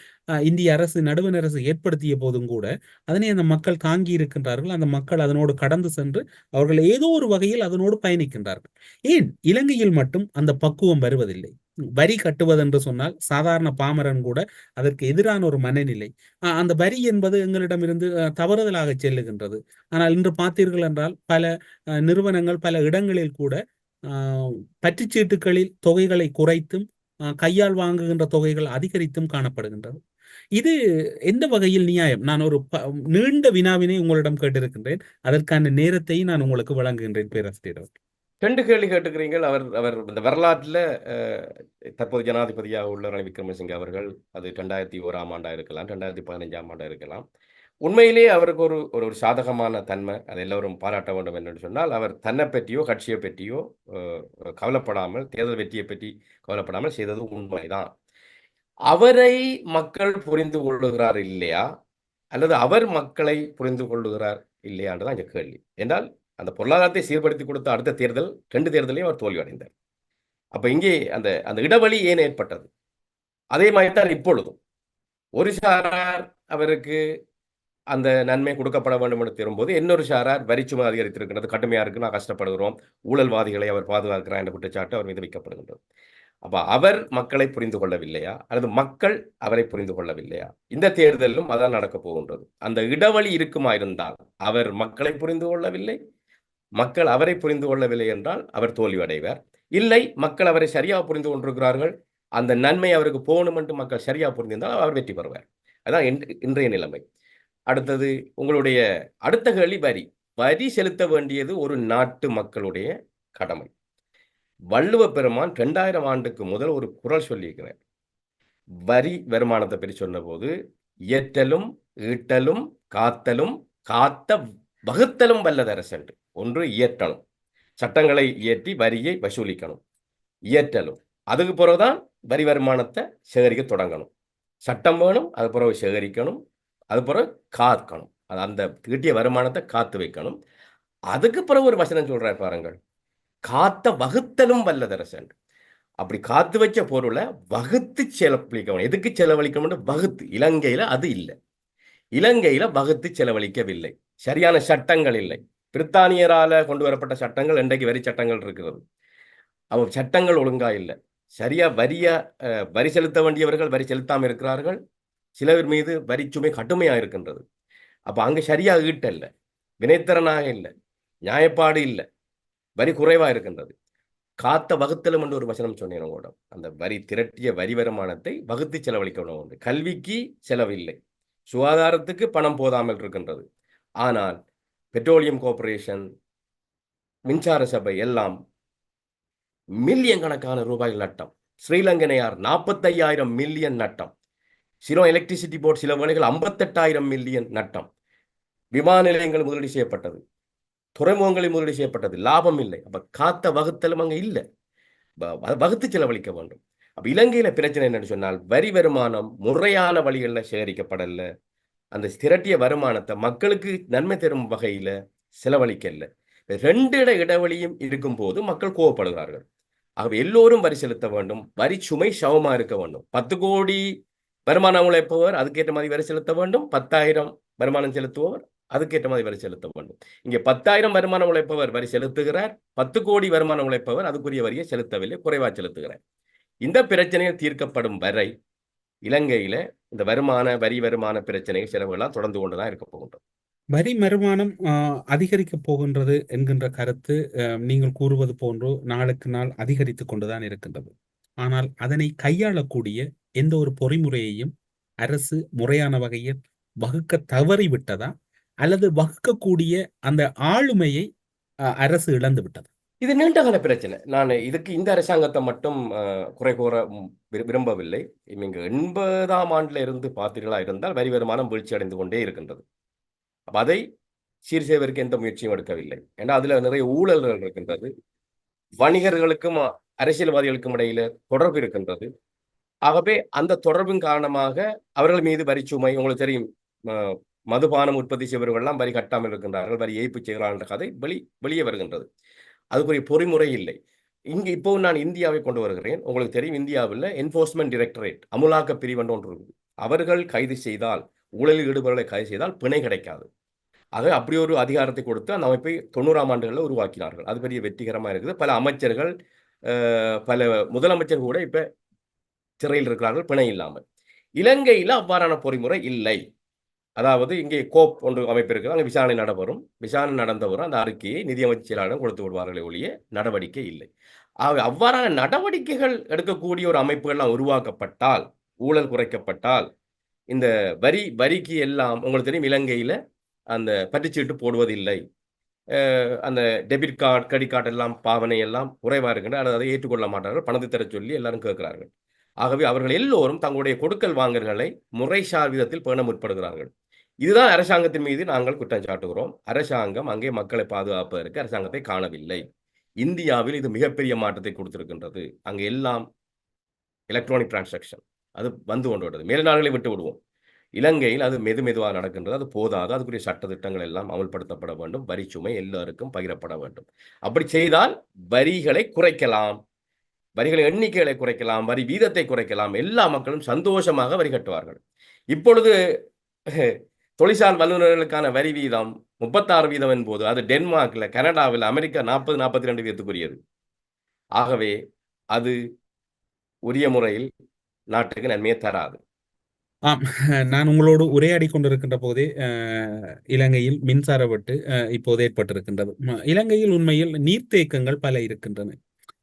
இந்திய அரசு, நடுவண் அரசு ஏற்படுத்திய போதும் கூட அதனை அந்த மக்கள் தாங்கி இருக்கின்றார்கள். அந்த மக்கள் அதனோடு கடந்து சென்று அவர்கள் ஏதோ ஒரு வகையில் அதனோடு பயணிக்கின்றார்கள். ஏன் இலங்கையில் மட்டும் அந்த பக்குவம் வருவதில்லை? வரி கட்டுவதென்று சொன்னால் சாதாரண பாமரன் கூட அதற்கு எதிரான ஒரு மனநிலை. அந்த வரி என்பது எங்களிடமிருந்து தவறுதலாக செல்லுகின்றது. ஆனால் இன்று பார்த்தீர்கள் என்றால் பல நிறுவனங்கள் பல இடங்களில் கூட பற்றுச்சீட்டுகளில் தொகைகளை குறைத்தும் கையால் வாங்குகின்ற தொகைகள் அதிகரித்தும் காணப்படுகின்றது. இது எந்த வகையில் நியாயம்? நான் ஒரு நீண்ட வினாவினை உங்களிடம் கேட்டிருக்கின்றேன். அதற்கான நேரத்தை நான் உங்களுக்கு வழங்குகின்றேன் பேராசிரியர். 2 கேள்வி கேட்டுக்கிறீர்கள். அவர் இந்த வரலாற்றில் தற்போது ஜனாதிபதியாக உள்ள ரணில் விக்ரமசிங்கே அவர்கள் அது 2001ஆம் ஆண்டா இருக்கலாம், 2015ஆம் ஆண்டா இருக்கலாம். உண்மையிலேயே அவருக்கு ஒரு சாதகமான தன்மை, அதை எல்லோரும் பாராட்ட வேண்டும் என்று சொன்னால், அவர் தன்னை பற்றியோ கட்சியை பற்றியோ கவலைப்படாமல், தேர்தல் வெற்றியை பற்றி கவலைப்படாமல் செய்தது உண்மைதான். அவரை மக்கள் புரிந்து கொள்ளுகிறார் இல்லையா, அல்லது அவர் மக்களை புரிந்து கொள்ளுகிறார் இல்லையான்றதான் இந்த கேள்வி. என்றால் அந்த பொருளாதாரத்தை சீர்படுத்தி கொடுத்த அடுத்த தேர்தல் 2 தேர்தலையும் அவர் தோல்வி அடைந்தார். அப்ப இங்கே அந்த இடைவெளி ஏன் ஏற்பட்டது? அதே மாதிரி தான் இப்பொழுதும் ஒரு சாரார் அவருக்கு அந்த நன்மை கொடுக்கப்பட வேண்டும் என்று திரும்போது இன்னொரு சாரார் வரிச்சுமை அதிகரித்திருக்கிறது, கடுமையா இருக்கு, நான் கஷ்டப்படுகிறோம், ஊழல்வாதிகளை அவர் பாதுகாக்கிறார் என்ற குற்றச்சாட்டு அவர் மீது வைக்கப்படுகின்றது. அப்ப அவர் மக்களை புரிந்து கொள்ளவில்லையா அல்லது மக்கள் அவரை புரிந்து கொள்ளவில்லையா? இந்த தேர்தலிலும் அதான் நடக்கப் போகின்றது. அந்த இடைவெளி இருக்குமா இருந்தால் அவர் மக்களை புரிந்து கொள்ளவில்லை, மக்கள் அவரை புரிந்து கொள்ளவில்லை என்றால் அவர் தோல்வி அடைவார். இல்லை, மக்கள் அவரை சரியாக புரிந்து கொண்டிருக்கிறார்கள், அந்த நன்மை அவருக்கு போகணும் என்று மக்கள் சரியாக புரிந்திருந்தால் அவர் வெற்றி பெறுவார். அதான் இன்றைய நிலைமை. அடுத்தது உங்களுடைய அடுத்த கேள்வி வரி. வரி செலுத்த வேண்டியது ஒரு நாட்டு மக்களுடைய கடமை. வள்ளுவ பெருமான் 2000 ஆண்டுக்கு முதல் ஒரு குறள் சொல்லியிருக்கிறார். வரி வருமானத்தை பற்றி சொன்னபோது, இயற்றலும் ஈட்டலும் காத்தலும் காத்த வகுத்தலும் வல்லதரசன்று. ஒன்று இயற்றணும், சட்டங்களை இயற்றி வரியை வசூலிக்கணும். இயற்றலும், அதுக்கு பிறகுதான் வரி வருமானத்தை சேகரிக்க தொடங்கணும். சட்டம் வேணும், அது பிறகு சேகரிக்கணும், அது பிறகு காக்கணும், அது அந்த தீட்டிய வருமானத்தை காத்து வைக்கணும். அதுக்கு பிறகு ஒரு வசனம் சொல்றார் பாருங்கள், காத்த வகுத்தலும் வல்லதரசன். அப்படி காத்து வச்ச பொருளை வகுத்து செலவழிக்கணும். எதுக்கு செலவழிக்கணும்? வகுத்து. இலங்கையில அது இல்லை. இலங்கையில வகுத்து செலவழிக்கவில்லை. சரியான சட்டங்கள் இல்லை. பிரித்தானியரால கொண்டு வரப்பட்ட சட்டங்கள், இன்றைக்கு வரி சட்டங்கள் இருக்கிறது. அவ சட்டங்கள் ஒழுங்கா இல்லை. சரியா வரி செலுத்த வேண்டியவர்கள் வரி செலுத்தாம இருக்கிறார்கள். சிலர் மீது வரி சுமை கடுமையா இருக்கின்றது. அப்ப அங்க சரியா ஈட்டல்ல, வினைத்திறனாக இல்லை, நியாயப்பாடு இல்லை, வரி குறைவா இருக்கின்றது. காத்த வகுத்தலும் என்று ஒரு வசனம் சொன்னேன் உங்களோட. அந்த வரி திரட்டிய வரி வருமானத்தை வகுத்து செலவழிக்கணும் உண்டு. கல்விக்கு செலவில்லை, சுகாதாரத்துக்கு பணம் போதாமல் இருக்கின்றது. ஆனால் பெட்ரோலியம் கார்ப்பரேஷன், மின்சார சபை எல்லாம் மில்லியன் கணக்கான ரூபாய் நட்டம். ஸ்ரீலங்கனையார் 45,000 மில்லியன் நட்டம். சிரோ எலக்ட்ரிசிட்டி போர்டு சில வேளைகள் 58,000 மில்லியன் நட்டம். விமான நிலையங்கள் முதலீடு செய்யப்பட்டது, துறைமுகங்களில் முதலீடு செய்யப்பட்டது, லாபம் இல்லை. அப்ப காத்த வகுத்தலும் அங்க இல்லை, வகுத்து செலவழிக்க வேண்டும். அப்ப இலங்கையில பிரச்சனை என்னன்னு சொன்னால், வரி வருமானம் முறையான வழிகளில் சேகரிக்கப்படல. அந்த திரட்டிய வருமானத்தை மக்களுக்கு நன்மை தரும் வகையில செலவழிக்கல. 2 இடைவெளியும் இருக்கும் போது மக்கள் கோவப்படுகிறார்கள். ஆகவே எல்லோரும் வரி செலுத்த வேண்டும், வரி சுமை சமமா இருக்க வேண்டும். 10 கோடி வருமானம் உழைப்பவர் அதுக்கேற்ற மாதிரி வரி செலுத்த வேண்டும், 10,000 வருமானம் செலுத்துபவர் அதுக்கேற்ற மாதிரி வரி செலுத்த வேண்டும். இங்கே 10,000 வருமானம் உழைப்பவர் வரி செலுத்துகிறார், 10 கோடி வருமானம் உழைப்பவர் அதுக்குரிய வரியை செலுத்தவில்லை, குறைவா செலுத்துகிறார். இந்த பிரச்சனைகள் தீர்க்கப்படும் வரை இலங்கையில இந்த வரி வருமான பிரச்சனை செலவுகளாம் தொடர்ந்து கொண்டுதான் இருக்க போகின்றது. வரி வருமானம் அதிகரிக்க போகின்றது என்கின்ற கருத்து நீங்கள் கூறுவது போன்றோ நாளுக்கு நாள் அதிகரித்து கொண்டுதான் இருக்கின்றது. ஆனால் அதனை கையாளக்கூடிய எந்த ஒரு பொறிமுறையையும் அரசு முறையான வகையில் வகுக்க தவறிவிட்டதா அல்லது வகுக்கக்கூடிய அந்த ஆளுமையை அரசு இழந்து விட்டதா? இது நீண்டகால பிரச்சனை. நான் இதுக்கு இந்த அரசாங்கத்தை மட்டும் குறை கூற விரும்பவில்லை. நீங்க 80ஆம் ஆண்டுல இருந்து பார்த்தீர்களா இருந்தால் வரி வருமானம் வீழ்ச்சி அடைந்து கொண்டே இருக்கின்றது. அப்ப அதை சீர் செய்வதற்கு எந்த முயற்சியும் எடுக்கவில்லை. ஏன்னா அதுல நிறைய ஊழல்கள் இருக்கின்றது, வணிகர்களுக்கும் அரசியல்வாதிகளுக்கும் இடையில தொடர்பு இருக்கின்றது. ஆகவே அந்த தொடர்பின் காரணமாக அவர்கள் மீது வரிச்சுமை, உங்களுக்கு தெரியும், மதுபானம் உற்பத்தி செய்பவர்கள்லாம் வரி கட்டாமல் இருக்கின்றார்கள், வரி ஏய்ப்பு செய்கிறார்கள் என்ற கதை வெளியே வருகின்றது. அதுக்குரிய பொறிமுறை இல்லை. இங்கு இப்போ நான் இந்தியாவை கொண்டு வருகிறேன். உங்களுக்கு தெரியும், இந்தியாவில் என்ஃபோர்ஸ்மெண்ட் டைரக்டரேட், அமுலாக்க பிரிவு ஒன்று இருக்குது. அவர்கள் கைது செய்தால், ஊழலில் ஈடுபவர்களை கைது செய்தால் பிணை கிடைக்காது. ஆக அப்படி ஒரு அதிகாரத்தை கொடுத்து அந்த அமைப்பை 90ஆம் ஆண்டுகளில் உருவாக்கினார்கள். அது பெரிய வெற்றிகரமாக இருக்குது. பல அமைச்சர்கள், பல முதலமைச்சர்கள் கூட இப்ப சிறையில் இருக்கிறார்கள் பிணை இல்லாமல். இலங்கையில் அவ்வாறான பொறிமுறை இல்லை. அதாவது இங்கே கோப் ஒன்று அமைப்பு இருக்குது, அங்கே விசாரணை நடைபெறும். விசாரணை நடந்தவரும் அந்த அறிக்கையை நிதியமைச்சர் செயலாளரிடம் கொடுத்து விடுவார்களே ஒழிய நடவடிக்கை இல்லை. அவ்வாறான நடவடிக்கைகள் எடுக்கக்கூடிய ஒரு அமைப்புகள்லாம் உருவாக்கப்பட்டால், ஊழல் குறைக்கப்பட்டால், இந்த வரிக்கு எல்லாம் உங்களுக்கு தெரியும், இலங்கையில அந்த பற்றுச்சீட்டு போடுவதில்லை, அந்த டெபிட் கார்டு, கிரெடிட் கார்டு எல்லாம் பாவனை எல்லாம் குறைவா இருக்கின்ற, அல்லது அதை ஏற்றுக்கொள்ள மாட்டார்கள், பணத்தை தர சொல்லி எல்லாரும் கேட்கிறார்கள். ஆகவே அவர்கள் எல்லோரும் தங்களுடைய கொடுக்கல் வாங்கல்களை முறைசார் விதத்தில் பேண முற்படுகிறார்கள். இதுதான் அரசாங்கத்தின் மீது நாங்கள் குற்றம் சாட்டுகிறோம். அரசாங்கம் அங்கே மக்களை பாதுகாப்பதற்கு அரசாங்கத்தை காணவில்லை. இந்தியாவில் இது மிகப்பெரிய மாற்றத்தை கொடுத்திருக்கின்றது. அங்கே எல்லாம் எலக்ட்ரானிக் டிரான்சாக்ஷன் அது வந்து கொண்டு வருது. மேல் நாடுகளை விட்டு விடுவோம். இலங்கையில் அது மெதுவாக நடக்கின்றது. அது போதாது. அதுக்குரிய சட்ட திட்டங்கள் எல்லாம் அமல்படுத்தப்பட வேண்டும். வரி சுமை எல்லாருக்கும் பகிரப்பட வேண்டும். அப்படி செய்தால் வரிகளை குறைக்கலாம், வரிகளின் எண்ணிக்கைகளை குறைக்கலாம், வரி வீதத்தை குறைக்கலாம், எல்லா மக்களும் சந்தோஷமாக வரி கட்டுவார்கள். இப்பொழுது தொழிற்சாலை வல்லுநர்களுக்கான வரி வீதம் 36% என்பது அது டென்மார்க்கில், கனடாவில், அமெரிக்கா 40-42 வீதத்துக்குரியது. ஆகவே அது உரிய முறையில் நாட்டுக்கு நன்மையை தராது. ஆம். நான் உங்களோடு உரையாடி கொண்டிருக்கின்ற போதே இலங்கையில் மின்சார வெட்டு இப்போது ஏற்பட்டிருக்கின்றது. இலங்கையில் உண்மையில் நீர்த்தேக்கங்கள் பல இருக்கின்றன.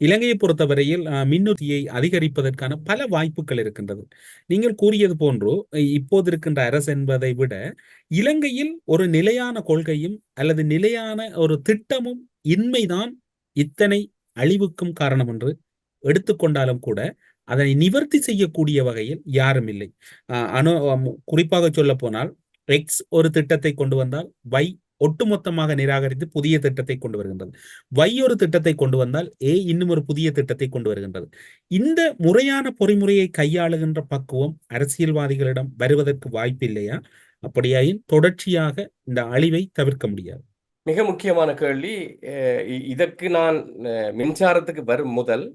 இலங்கையை பொறுத்தவரையில் மின்னுத்தியை அதிகரிப்பதற்கான பல வாய்ப்புகள் இருக்கின்றது. நீங்கள் கூறியது போன்று இப்போது இருக்கின்ற அரசு என்பதை விட இலங்கையில் ஒரு நிலையான கொள்கையும் அல்லது நிலையான ஒரு திட்டமும் இன்மைதான் இத்தனை அழிவுக்கும் காரணம் என்று எடுத்துக்கொண்டாலும் கூட அதனை நிவர்த்தி செய்யக்கூடிய வகையில் யாரும் இல்லை. குறிப்பாக சொல்ல போனால் எக்ஸ் ஒரு திட்டத்தை கொண்டு வந்தால் Y ஒட்டுமொத்தமாக நிராகரித்து புதிய திட்டத்தை கொண்டு வருகின்றது. Y ஒரு திட்டத்தை கொண்டு வந்தால் A இன்னும் ஒரு புதிய திட்டத்தை கொண்டு வருகின்றது. இந்த முறையான பொறிமுறையை கையாளுகின்ற பக்குவம் அரசியல்வாதிகளிடம் வருவதற்கு வாய்ப்பு இல்லையா? அப்படியாயின் தொடர்ச்சியாக இந்த அழிவை தவிர்க்க முடியாது. மிக முக்கியமான கேள்வி. இதற்கு நான் மின்சாரத்துக்கு வரும் முதல்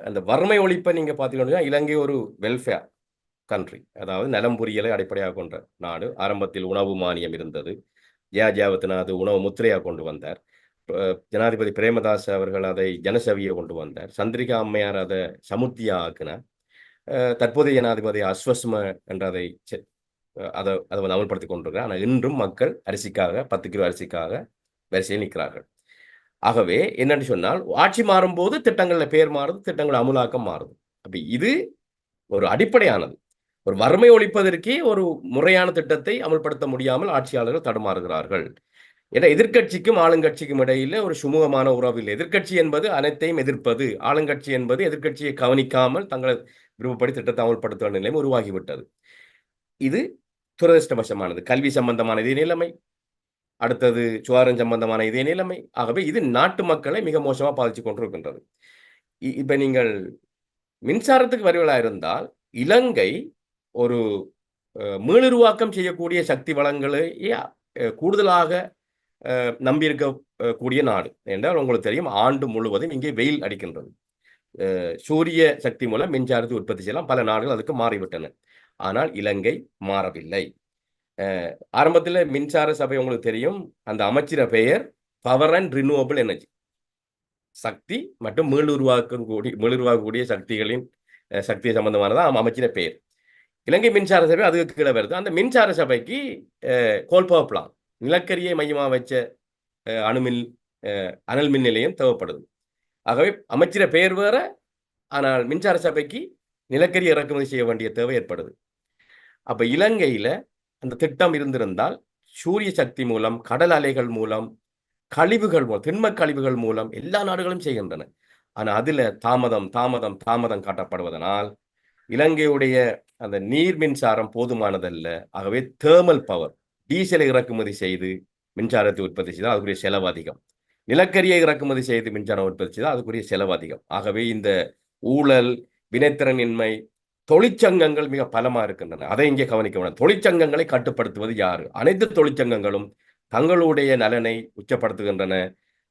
அந்த வறுமை ஒழிப்பை நீங்க பார்த்தீங்கன்னா, இலங்கை ஒரு வெல்ஃபேர் கண்ட்ரி, அதாவது நலம் புரியலை அடிப்படையாக கொண்ட நாடு. ஆரம்பத்தில் உணவு மானியம் இருந்தது. ஜெயஜாவத்நாத் உணவு முத்திரையாக கொண்டு வந்தார். ஜனாதிபதி பிரேமதாஸ் அவர்கள் அதை ஜனசவியை கொண்டு வந்தார். சந்திரிகா அம்மையார் அதை சமுத்தியா ஆக்கினார். தற்போதைய ஜனாதிபதி அஸ்வஸ்ம என்ற அதை அமல்படுத்தி கொண்டிருக்கிறார். ஆனால் இன்றும் மக்கள் அரிசிக்காக 10 கிலோ அரிசிக்காக வரிசையில் நிற்கிறார்கள். ஆகவே என்னன்னு சொன்னால், ஆட்சி மாறும்போது திட்டங்களில் பேர் மாறுது, திட்டங்கள் அமுலாக்கம் மாறுது. அப்ப இது ஒரு அடிப்படையானது. ஒரு வறுமை ஒழிப்பதற்கே ஒரு முறையான திட்டத்தை அமல்படுத்த முடியாமல் ஆட்சியாளர்கள் தடுமாறுகிறார்கள். ஏன்னா எதிர்க்கட்சிக்கும் ஆளுங்கட்சிக்கும் இடையில ஒரு சுமூகமான உறவு இல்லை. எதிர்க்கட்சி என்பது அனைத்தையும் எதிர்ப்பது, ஆளுங்கட்சி என்பது எதிர்க்கட்சியை கவனிக்காமல் தங்களை விருப்பப்படி திட்டத்தை அமல்படுத்த நிலைமை உருவாகிவிட்டது. இது துரதிருஷ்டவசமானது. கல்வி சம்பந்தமான இதே நிலைமை, அடுத்தது சுகாதாரம் சம்பந்தமான இதே நிலைமை. ஆகவே இது நாட்டு மக்களை மிக மோசமாக பாதிச்சு கொண்டிருக்கின்றது. இப்ப நீங்கள் மின்சாரத்துக்கு வருவதா இருந்தால், இலங்கை ஒரு மீளுருவாக்கம் செய்யக்கூடிய சக்தி வளங்களை கூடுதலாக நம்பியிருக்கக்கூடிய நாடு என்றால் உங்களுக்கு தெரியும், ஆண்டு முழுவதும் இங்கே வெயில் அடிக்கின்றது. சூரிய சக்தி மூலம் மின்சாரத்தை உற்பத்தி செய்யலாம். பல நாடுகள் அதுக்கு மாறிவிட்டன. ஆனால் இலங்கை மாறவில்லை. ஆரம்பத்தில் மின்சார சபை உங்களுக்கு தெரியும், அந்த அமைச்சர பெயர் பவர் அண்ட் ரினியூவபிள் எனர்ஜி, சக்தி மற்றும் மீளுருவாக்கக்கூடிய சக்திகளின் சக்தி சம்பந்தமானதான் அமைச்சர பெயர். இலங்கை மின்சார சபை அதுக்கு கீழே வருது. அந்த மின்சார சபைக்கு கோல் பவர் பிளான், நிலக்கரியை மையமாக வச்ச அனல் மின் நிலையம் தேவைப்படுது. ஆகவே அமைச்சர பெயர் வேற, ஆனால் மின்சார சபைக்கு நிலக்கரி இறக்குமதி செய்ய வேண்டிய தேவை ஏற்படுது. அப்ப இலங்கையில அந்த திட்டம் இருந்திருந்தால் சூரிய சக்தி மூலம், கடல் அலைகள் மூலம், கழிவுகள் மூலம், திண்ம கழிவுகள் மூலம் எல்லா நாடுகளும் செய்கின்றன. ஆனால் அதுல தாமதம் காட்டப்படுவதனால் இலங்கையுடைய அந்த நீர் மின்சாரம் போதுமானதல்ல. ஆகவே தேர்மல் பவர், டீசலை இறக்குமதி செய்து மின்சாரத்தை உற்பத்தி செய்தால் அதுக்குரிய செலவு அதிகம். நிலக்கரியை இறக்குமதி செய்து மின்சாரம் உற்பத்தி செய்தால் அதுக்குரிய செலவு அதிகம். ஆகவே இந்த ஊழல், வினைத்திறனின்மை, தொழிற்சங்கங்கள் மிக பலமா இருக்கின்றன. அதை இங்கே கவனிக்க வேண்டும். தொழிற்சங்கங்களை கட்டுப்படுத்துவது யாரு? அனைத்து தொழிற்சங்கங்களும் தங்களுடைய நலனை உச்சப்படுத்துகின்றன.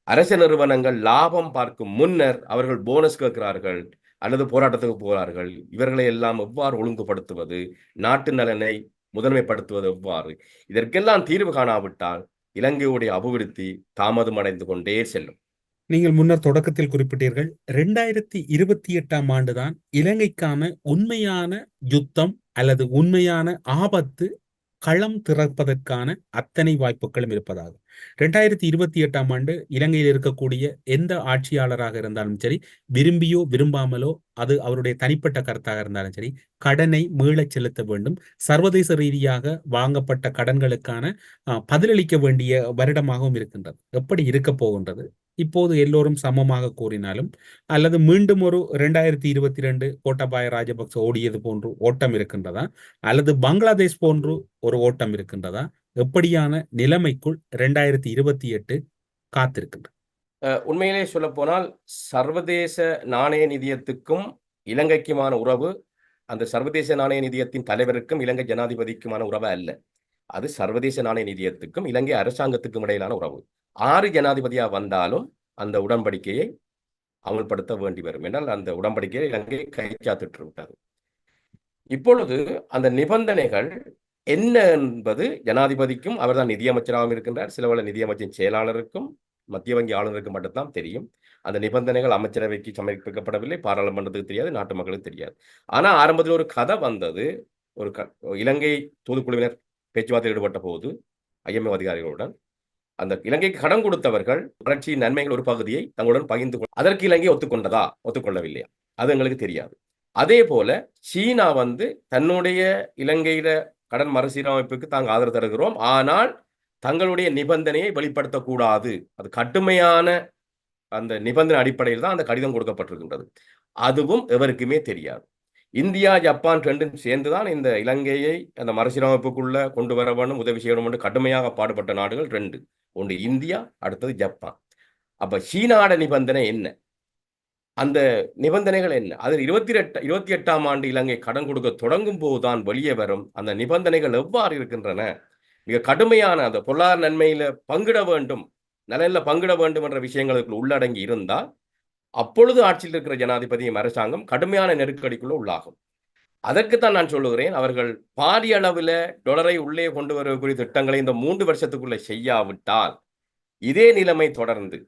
அரசு நிறுவனங்கள் லாபம் பார்க்கும் முன்னர் அவர்கள் போனஸ் கேட்கிறார்கள் அல்லது போராட்டத்துக்கு போகிறார்கள். இவர்களை எல்லாம் எவ்வாறு ஒழுங்குபடுத்துவது, நாட்டு நலனை முதன்மைப்படுத்துவது எவ்வாறு? இதற்கெல்லாம் தீர்வு காணாவிட்டால் இலங்கையுடைய அபிவிருத்தி தாமதம் அடைந்து கொண்டே செல்லும். நீங்கள் முன்னர் தொடக்கத்தில் குறிப்பிட்டீர்கள், 2028ஆம் ஆண்டுதான் இலங்கைக்கான உண்மையான யுத்தம் அல்லது உண்மையான ஆபத்து களம் திறப்பதற்கான அத்தனை வாய்ப்புகளும் இருப்பதாக. 2028ஆம் ஆண்டு இலங்கையில் இருக்கக்கூடிய எந்த ஆட்சியாளராக இருந்தாலும் சரி, விரும்பியோ விரும்பாமலோ, அது அவருடைய தனிப்பட்ட கருத்தாக இருந்தாலும் சரி, கடனை மீளச் செலுத்த வேண்டும். சர்வதேச ரீதியாக வாங்கப்பட்ட கடன்களுக்கான பதிலளிக்க வேண்டிய வருடமாகவும் இருக்கின்றது. எப்படி இருக்க போகின்றது? இப்போது எல்லோரும் சமமாக கூறினாலும் அல்லது மீண்டும் ஒரு 2022 கோட்டாபாய ராஜபக்ச ஓடியது போன்று ஓட்டம் இருக்கின்றதா, அல்லது பங்களாதேஷ் போன்று ஒரு ஓட்டம் இருக்கின்றதா? எப்படியான நிலைமைக்குள் 2028 காத்திருக்கின்றது? உண்மையிலே சொல்ல போனால், சர்வதேச நாணய நிதியத்துக்கும் இலங்கைக்குமான உறவு அந்த சர்வதேச நாணய நிதியத்தின் தலைவருக்கும் இலங்கை ஜனாதிபதிக்குமான உறவு அல்ல. அது சர்வதேச நாணய நிதியத்துக்கும் இலங்கை அரசாங்கத்துக்கும் இடையிலான உறவு. 6 ஜனாதிபதியா வந்தாலும் அந்த உடன்படிக்கையை அமல்படுத்த வேண்டி வரும். என்றால் அந்த உடன்படிக்கையை இலங்கை கைச்சாத்திட்டு விட்டது. இப்பொழுது அந்த நிபந்தனைகள் என்ன என்பது ஜனாதிபதிக்கும் அவர்தான் நிதியமைச்சராகவும் இருக்கின்றார். சிலவள நிதியமைச்சின் செயலாளருக்கும் மத்திய வங்கி ஆளுநருக்கு மட்டும்தான் தெரியும். அந்த நிபந்தனைகள் அமைச்சரவைக்கு சமர்ப்பிக்கப்படவில்லை, பாராளுமன்றத்துக்கு தெரியாது, நாட்டு மக்களுக்கு தெரியாது. ஆனா ஆரம்பத்தில் ஒரு கதை வந்தது. ஒரு இலங்கை தூதுக்குழுவினர் பேச்சுவார்த்தையில் ஈடுபட்ட போது IMF அதிகாரிகளுடன் அந்த இலங்கைக்கு கடன் கொடுத்தவர்கள் வளர்ச்சியின் நன்மைகள் ஒரு பகுதியை தங்களுடன் பகிர்ந்து அதற்கு இலங்கை ஒத்துக்கொண்டதா ஒத்துக்கொள்ளவில்லையா அது எங்களுக்கு தெரியாது. அதே போல சீனா தன்னுடைய இலங்கையில கடன் மறுசீரமைப்புக்கு தாங்கள் ஆதரவு தருகிறோம், ஆனால் தங்களுடைய நிபந்தனையை வெளிப்படுத்தக்கூடாது, அது கடுமையான அந்த நிபந்தனை அடிப்படையில் தான் அந்த கடிதம் கொடுக்கப்பட்டிருக்கின்றது. அதுவும் எவருக்குமே தெரியாது. இந்தியா ஜப்பான் ரெண்டும் சேர்ந்துதான் இந்த இலங்கையை அந்த மறுசீரமைப்புக்குள்ள கொண்டு வர வேண்டும், உதவி செய்யணும் என்று கடுமையாக பாடுபட்ட நாடுகள் 2. ஒன்று இந்தியா, அடுத்தது ஜப்பான். அப்ப சீனாட நிபந்தனை என்ன, அந்த நிபந்தனைகள் என்ன? அதில் 28ஆம் ஆண்டு இலங்கை கடன் கொடுக்க தொடங்கும் போதுதான் வெளியே வரும் அந்த நிபந்தனைகள் எவ்வாறு இருக்கின்றன. மிக கடுமையான அந்த பொருளாதார நன்மையில பங்கிட வேண்டும், நலன்ல பங்கிட வேண்டும் என்ற விஷயங்களுக்கு உள்ளடங்கி இருந்தால் அப்பொழுது ஆட்சியில் இருக்கிற ஜனாதிபதியும் அரசாங்கம் கடுமையான நெருக்கடிக்குள்ள உள்ளாகும். அதற்குத்தான் நான் சொல்லுகிறேன், அவர்கள் பாரிய அளவில் டொலரை உள்ளே கொண்டு வரக்கூடிய திட்டங்களை இந்த 3 வருஷத்துக்குள்ள செய்யாவிட்டால் இதே நிலைமை தொடர்ந்து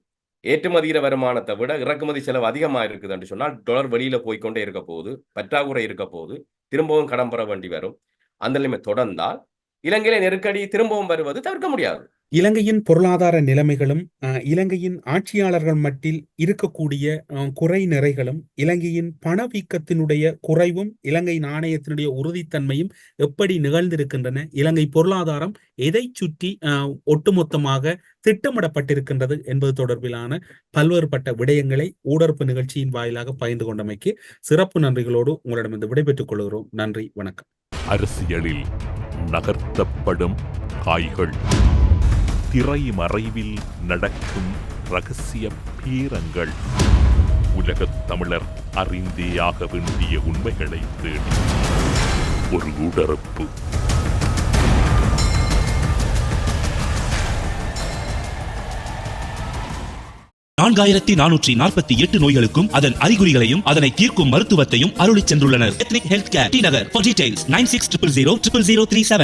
ஏற்றுமதியிற வருமானத்தை விட இறக்குமதி செலவு அதிகமாக இருக்குது என்று சொன்னால் டொலர் வெளியில போய்கொண்டே இருக்க போது, பற்றாக்குறை இருக்க போது, திரும்பவும் கடன் பெற வேண்டி வரும். அந்த நிலைமை தொடர்ந்தால் இலங்கையில நெருக்கடி திரும்பவும் வருவது தவிர்க்க முடியாது. இலங்கையின் பொருளாதார நிலைமைகளும் இலங்கையின் ஆட்சியாளர்கள் மட்டில் இருக்கக்கூடிய குறை நிறைகளும் இலங்கையின் பணவீக்கத்தினுடைய குறைவும் இலங்கை நாணயத்தினுடைய உறுதித்தன்மையும் எப்படி நிகழ்ந்திருக்கின்றன, இலங்கை பொருளாதாரம் எதை சுற்றி ஒட்டுமொத்தமாக திட்டமிடப்பட்டிருக்கின்றது என்பது தொடர்பிலான பல்வேறுபட்ட விடயங்களை ஊடறுப்பு நிகழ்ச்சியின் வாயிலாக பகிர்ந்து கொண்டமைக்கு சிறப்பு நன்றிகளோடு உங்களிடமிருந்து விடைபெற்றுக் கொள்கிறோம். நன்றி, வணக்கம். அரசியலில் நகர்த்தப்படும் காய்கள், திரைமறைவில் நடக்கும் இரகசிய பீரங்கள், உலகத் தமிழர் அறிந்தேயாக வேண்டிய உண்மைகளை தேடி ஒரு ஊடறுப்பு. 4448 நோய்களுக்கும் அதன் அறிகுறிகளையும் அதனை தீர்க்கும் மருத்துவத்தையும் அருளிச் சென்றுள்ளனர் ethnic health care, T Nagar. For details 96000037.